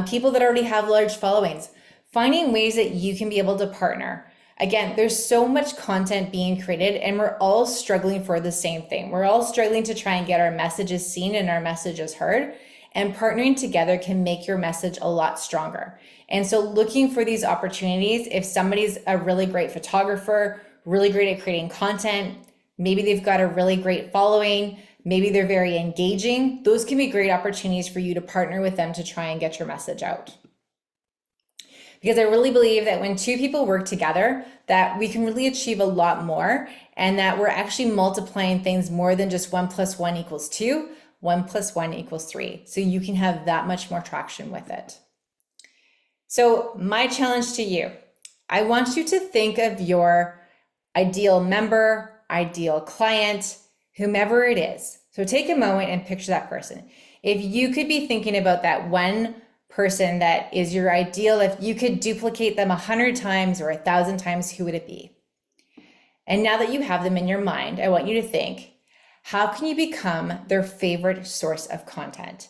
people that already have large followings, finding ways that you can be able to partner. Again, there's so much content being created and we're all struggling for the same thing. We're all struggling to try and get our messages seen and our messages heard, and partnering together can make your message a lot stronger. And so looking for these opportunities, if somebody's a really great photographer, really great at creating content, maybe they've got a really great following, maybe they're very engaging, those can be great opportunities for you to partner with them to try and get your message out. Because I really believe that when two people work together, that we can really achieve a lot more, and that we're actually multiplying things more than just 1 + 1 = 2, 1 + 1 = 3. So you can have that much more traction with it. So my challenge to you, I want you to think of your ideal member, ideal client, whomever it is. So take a moment and picture that person. If you could be thinking about that one person that is your ideal, if you could duplicate them 100 times or 1,000 times, who would it be? And now that you have them in your mind, I want you to think, how can you become their favorite source of content?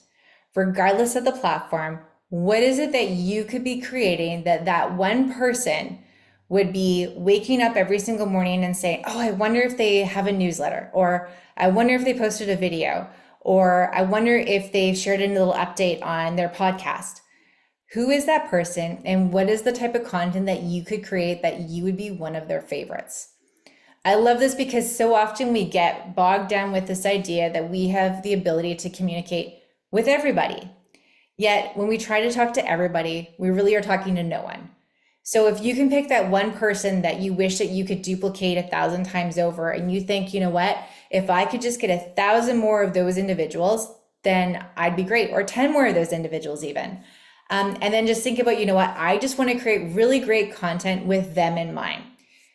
Regardless of the platform, what is it that you could be creating that one person would be waking up every single morning and saying, oh, I wonder if they have a newsletter, or I wonder if they posted a video, or I wonder if they've shared a little update on their podcast. Who is that person, and what is the type of content that you could create that you would be one of their favorites? I love this because so often we get bogged down with this idea that we have the ability to communicate with everybody. Yet when we try to talk to everybody, we really are talking to no one. So if you can pick that one person that you wish that you could duplicate 1,000 times over, and you think, you know what, if I could just get 1,000 more of those individuals, then I'd be great, or 10 more of those individuals even. And then just think about, you know what, I just want to create really great content with them in mind.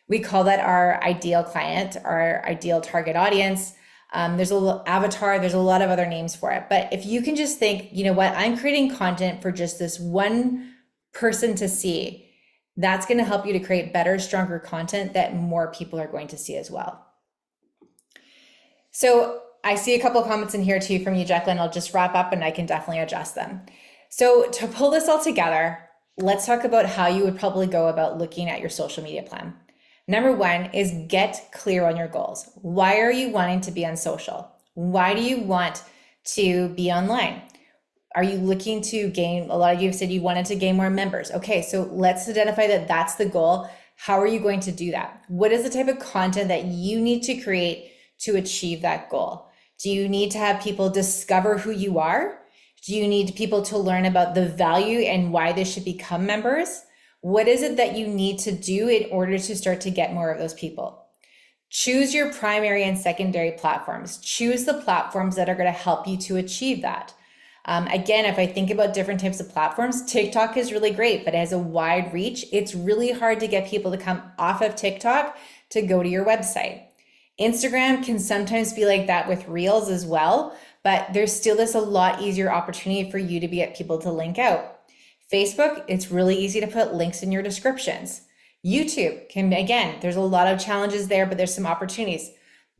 We call that our ideal client, our ideal target audience. There's a little avatar, there's a lot of other names for it. But if you can just think, you know what, I'm creating content for just this one person to see, that's going to help you to create better, stronger content that more people are going to see as well. So I see a couple of comments in here too from you, Jacqueline. I'll just wrap up and I can definitely adjust them. So to pull this all together, let's talk about how you would probably go about looking at your social media plan. Number one is get clear on your goals. Why are you wanting to be on social? Why do you want to be online? Are you looking to gain, a lot of you have said you wanted to gain more members. Okay, so let's identify that that's the goal. How are you going to do that? What is the type of content that you need to create to achieve that goal? Do you need to have people discover who you are? Do you need people to learn about the value and why they should become members? What is it that you need to do in order to start to get more of those people? Choose your primary and secondary platforms. Choose the platforms that are going to help you to achieve that. Again, if I think about different types of platforms, TikTok is really great, but it has a wide reach. It's really hard to get people to come off of TikTok to go to your website. Instagram can sometimes be like that with Reels as well, but there's still this a lot easier opportunity for you to get people to link out. Facebook, it's really easy to put links in your descriptions. YouTube can, again, there's a lot of challenges there, but there's some opportunities.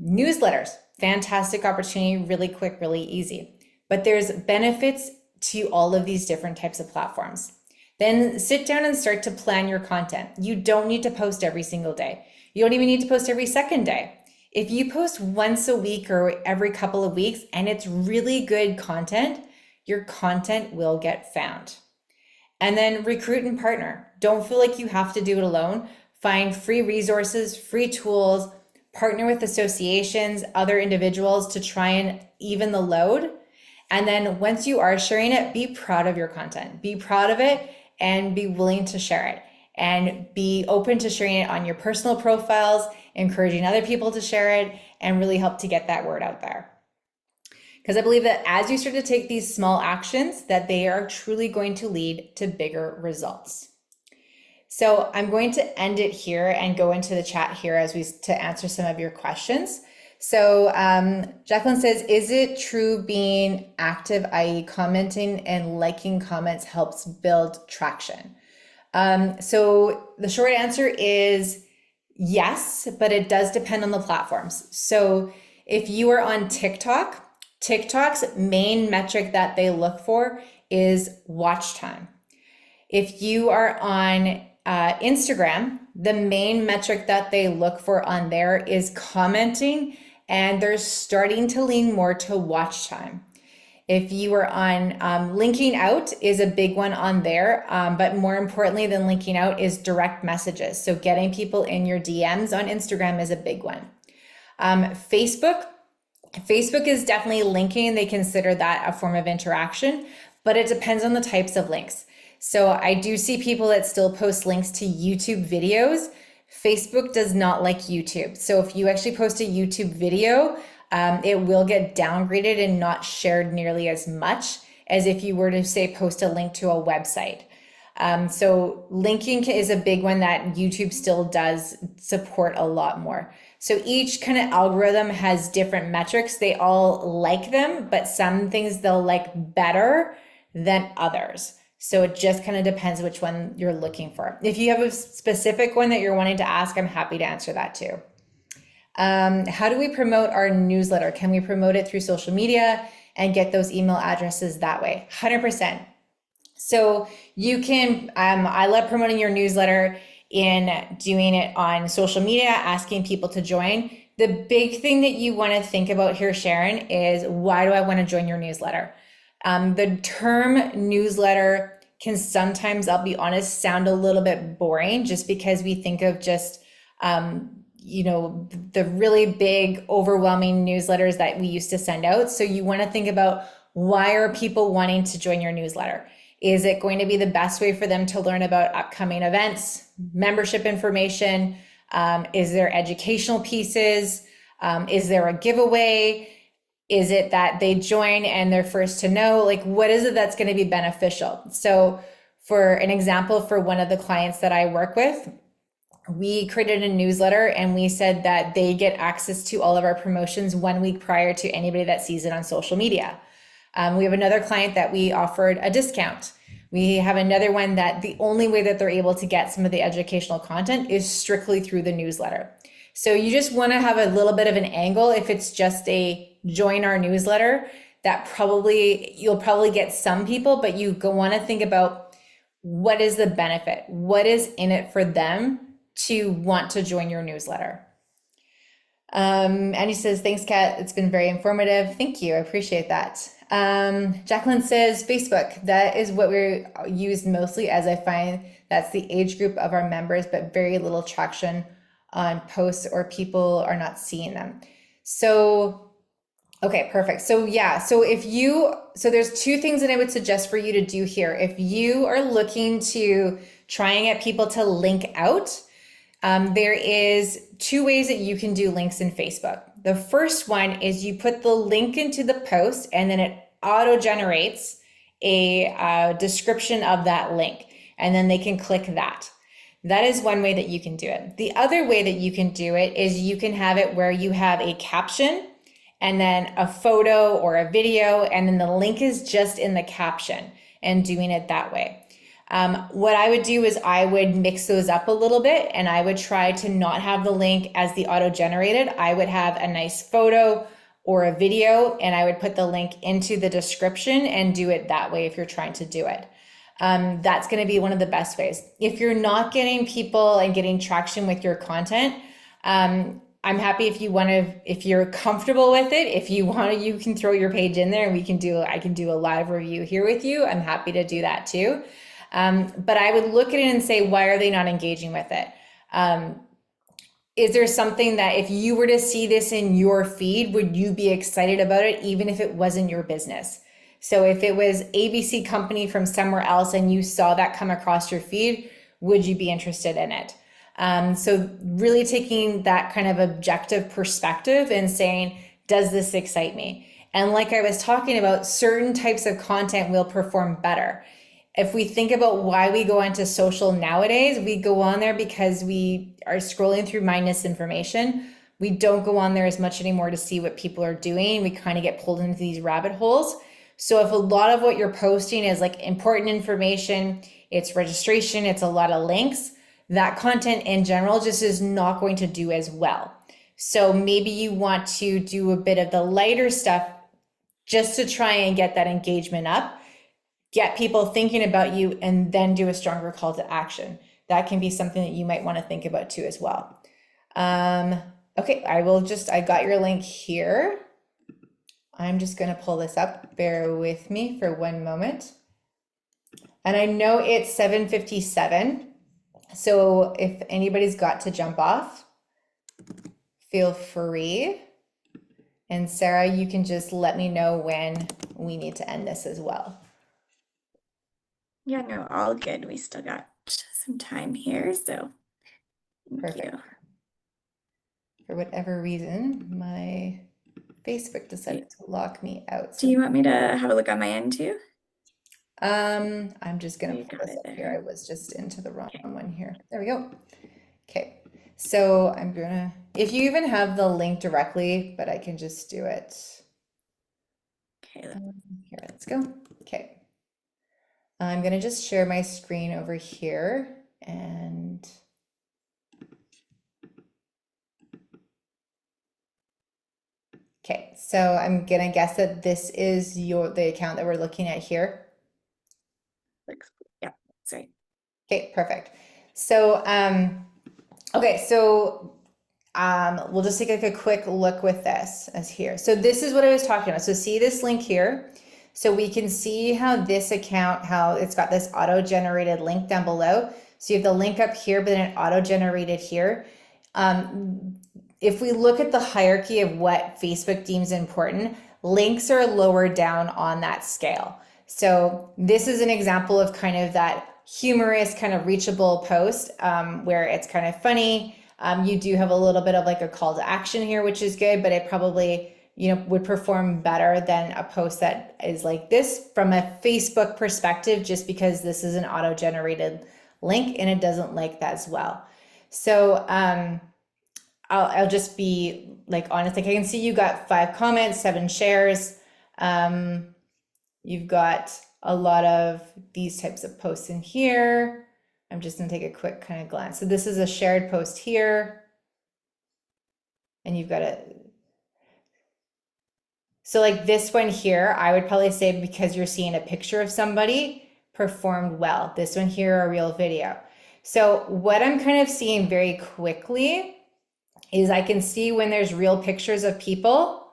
Newsletters, fantastic opportunity, really quick, really easy. But there's benefits to all of these different types of platforms. Then sit down and start to plan your content. You don't need to post every single day. You don't even need to post every second day. If you post once a week or every couple of weeks and it's really good content, your content will get found. And then recruit and partner. Don't feel like you have to do it alone. Find free resources, free tools, partner with associations, other individuals to try and even the load. And then once you are sharing it, be proud of your content. Be proud of it and be willing to share it. And be open to sharing it on your personal profiles, encouraging other people to share it, and really help to get that word out there. Because I believe that as you start to take these small actions, that they are truly going to lead to bigger results. So I'm going to end it here and go into the chat here to answer some of your questions. So Jacqueline says, is it true being active, i.e. commenting and liking comments helps build traction? So the short answer is yes, but it does depend on the platforms. So if you are on TikTok, TikTok's main metric that they look for is watch time. If you are on Instagram, the main metric that they look for on there is commenting, and they're starting to lean more to watch time. If you are on linking out is a big one on there, but more importantly than linking out is direct messages. So getting people in your DMs on Instagram is a big one. Facebook is definitely linking. They consider that a form of interaction, but it depends on the types of links. So I do see people that still post links to YouTube videos. Facebook does not like YouTube. So if you actually post a YouTube video, it will get downgraded and not shared nearly as much as if you were to say post a link to a website. So linking is a big one that YouTube still does support a lot more. So each kind of algorithm has different metrics. They all like them, but some things they'll like better than others. So it just kind of depends which one you're looking for. If you have a specific one that you're wanting to ask, I'm happy to answer that too. How do we promote our newsletter? Can we promote it through social media and get those email addresses that way? 100%. So you can, I love promoting your newsletter in doing it on social media, asking people to join. The big thing that you want to think about here, Sharon, is why do I want to join your newsletter? The term newsletter can sometimes, I'll be honest, sound a little bit boring just because we think of just, the really big, overwhelming newsletters that we used to send out. So you want to think about, why are people wanting to join your newsletter? Is it going to be the best way for them to learn about upcoming events, membership information? Is there educational pieces? Is there a giveaway? Is it that they join and they're first to know? Like, what is it that's going to be beneficial? So for an example, for one of the clients that I work with, we created a newsletter and we said that they get access to all of our promotions 1 week prior to anybody that sees it on social media. We have another client that we offered a discount. We have another one that the only way that they're able to get some of the educational content is strictly through the newsletter. So you just want to have a little bit of an angle. If it's just a join our newsletter, you'll probably get some people, but you want to think about, what is the benefit? What is in it for them to want to join your newsletter? Annie says, thanks, Kat. It's been very informative. Thank you. I appreciate that. Jacqueline says, Facebook. That is what we use mostly, as I find that's the age group of our members, but very little traction on posts, or people are not seeing them. So, okay, perfect. So yeah, so there's two things that I would suggest for you to do here. If you are looking to try and get people to link out, There is two ways that you can do links in Facebook. The first one is you put the link into the post and then it auto generates a description of that link, and then they can click that. That is one way that you can do it. The other way that you can do it is you can have it where you have a caption and then a photo or a video, and then the link is just in the caption, and doing it that way. What I would do is I would mix those up a little bit, and I would try to not have the link as the auto-generated. I would have a nice photo or a video, and I would put the link into the description and do it that way if you're trying to do it. That's going to be one of the best ways. If you're not getting people and getting traction with your content, I'm happy if you want to, if you're comfortable with it, if you want to, you can throw your page in there and I can do a live review here with you. I'm happy to do that too. But I would look at it and say, why are they not engaging with it? Is there something that if you were to see this in your feed, would you be excited about it, even if it wasn't your business? So if it was ABC company from somewhere else and you saw that come across your feed, would you be interested in it? So really taking that kind of objective perspective and saying, does this excite me? And like I was talking about, certain types of content will perform better. If we think about why we go onto social nowadays, we go on there because we are scrolling through mindless information. We don't go on there as much anymore to see what people are doing. We kind of get pulled into these rabbit holes. So if a lot of what you're posting is like important information, it's registration, it's a lot of links, that content in general just is not going to do as well. So maybe you want to do a bit of the lighter stuff just to try and get that engagement up, get people thinking about you, and then do a stronger call to action. That can be something that you might want to think about too as well. Okay, I got your link here. I'm just going to pull this up. Bear with me for one moment. And I know it's 7:57. So if anybody's got to jump off, feel free. And Sarah, you can just let me know when we need to end this as well. Yeah, no, all good. We still got some time here, so thank Perfect. you. For whatever reason, my Facebook decided to lock me out. Do you want me to have a look on my end too? I'm just gonna You pull got this it up there. here. I was just into the wrong one here. There we go. Okay, so I'm gonna, if you even have the link directly, but I can just do it. Okay, Here, let's go. Okay. I'm gonna just share my screen over here and okay, so I'm gonna guess that this is the account that we're looking at here. yeah, sorry. Okay, perfect. So okay, so we'll just take a quick look with this as here. So this is what I was talking about. So see this link here. So we can see how this account, how it's got this auto-generated link down below. So you have the link up here, but then it auto-generated here. If we look at the hierarchy of what Facebook deems important, links are lower down on that scale. So this is an example of kind of that humorous, kind of reachable post where it's kind of funny. You do have a little bit of like a call to action here, which is good, but it probably, you know, would perform better than a post that is like this from a Facebook perspective, just because this is an auto-generated link and it doesn't like that as well. So I'll just be like honest. Like I can see you got 5 comments, 7 shares. You've got a lot of these types of posts in here. I'm just gonna take a quick kind of glance. So this is a shared post here. And you've got a, so like this one here, I would probably say because you're seeing a picture of somebody, performed well. This one here, a real video. So what I'm kind of seeing very quickly is I can see when there's real pictures of people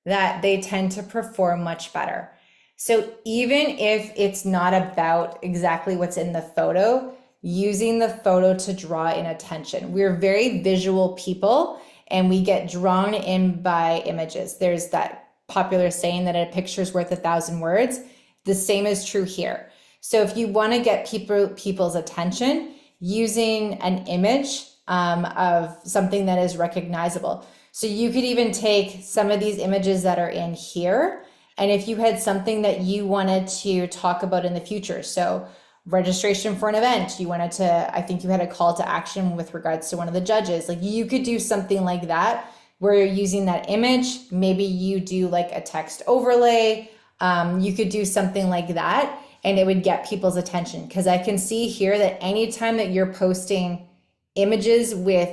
that they tend to perform much better. So even if it's not about exactly what's in the photo, using the photo to draw in attention. We're very visual people and we get drawn in by images. There's that popular saying that a picture's worth 1,000 words. The same is true here. So if you want to get people's attention, using an image of something that is recognizable. So you could even take some of these images that are in here, and if you had something that you wanted to talk about in the future, so registration for an event, you wanted to, I think you had a call to action with regards to one of the judges, like you could do something like that where you're using that image. Maybe you do like a text overlay. You could do something like that, and it would get people's attention, because I can see here that anytime that you're posting images with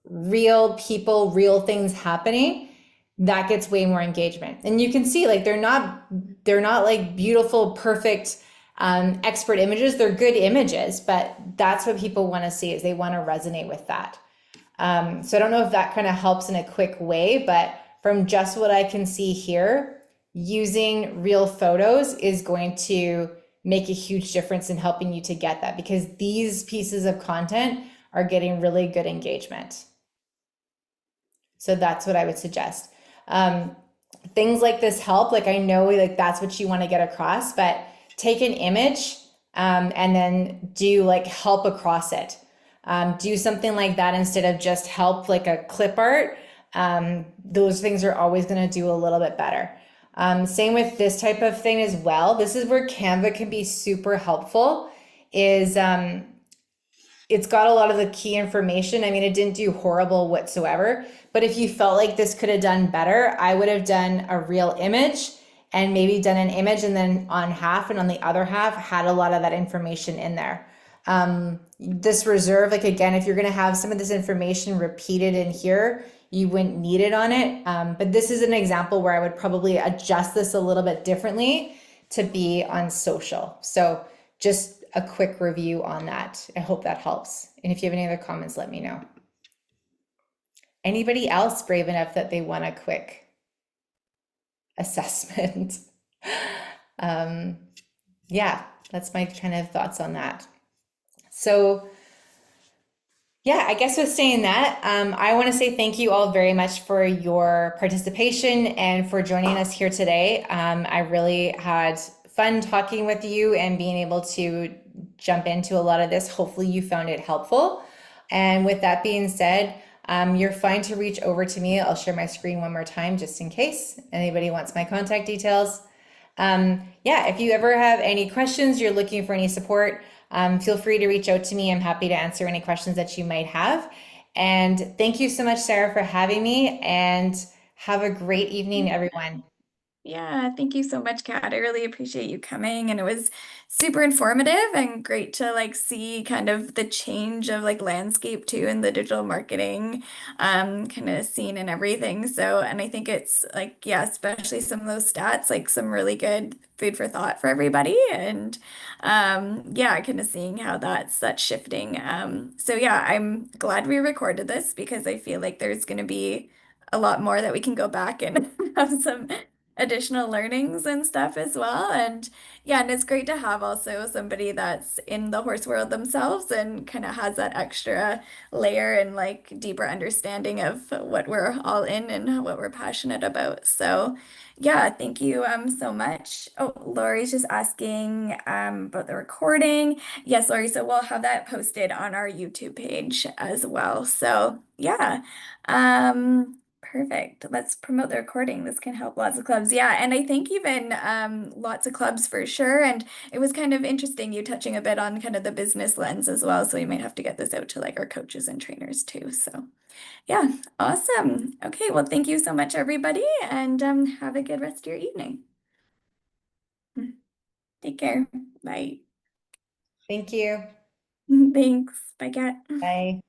real people, real things happening, that gets way more engagement. And you can see like they're not like beautiful, perfect, expert images. They're good images, but that's what people want to see, is they want to resonate with that. So I don't know if that kind of helps in a quick way, but from just what I can see here, using real photos is going to make a huge difference in helping you to get that, because these pieces of content are getting really good engagement. So that's what I would suggest. Things like this help. Like I know like that's what you want to get across, but take an image and then do like help across it. Do something like that instead of just help like a clip art. Those things are always going to do a little bit better. Same with this type of thing as well. This is where Canva can be super helpful, is it's got a lot of the key information. I mean, it didn't do horrible whatsoever, but if you felt like this could have done better, I would have done a real image and maybe done an image and then on half and on the other half had a lot of that information in there. This reserve, like again, if you're going to have some of this information repeated in here, you wouldn't need it on it. But this is an example where I would probably adjust this a little bit differently to be on social. So just a quick review on that. I hope that helps. And if you have any other comments, let me know. Anybody else brave enough that they want a quick assessment? Yeah, that's my kind of thoughts on that. So yeah, I guess with saying that, I want to say thank you all very much for your participation and for joining us here today. I really had fun talking with you and being able to jump into a lot of this. Hopefully you found it helpful. And with that being said, you're fine to reach over to me. I'll share my screen one more time just in case anybody wants my contact details. Yeah, if you ever have any questions, you're looking for any support, feel free to reach out to me. I'm happy to answer any questions that you might have. And thank you so much, Sarah, for having me, and have a great evening, everyone. Yeah, thank you so much, Kat. I really appreciate you coming, and it was super informative and great to like see kind of the change of like landscape too in the digital marketing kind of scene and everything. So, and I think it's like, yeah, especially some of those stats, like some really good food for thought for everybody. And yeah, kind of seeing how that's shifting. So yeah, I'm glad we recorded this because I feel like there's gonna be a lot more that we can go back and have some additional learnings and stuff as well. And yeah, and it's great to have also somebody that's in the horse world themselves and kind of has that extra layer and like deeper understanding of what we're all in and what we're passionate about. So yeah, thank you so much. Oh, Lori's just asking about the recording. Yes, Lori, so we'll have that posted on our YouTube page as well. So yeah. Perfect. Let's promote the recording. This can help lots of clubs. Yeah, and I think even lots of clubs for sure. And it was kind of interesting you touching a bit on kind of the business lens as well. So we might have to get this out to like our coaches and trainers too. So yeah, awesome. Okay, well, thank you so much, everybody, and have a good rest of your evening. Take care. Bye. Thank you. Thanks. Bye, Kat. Bye.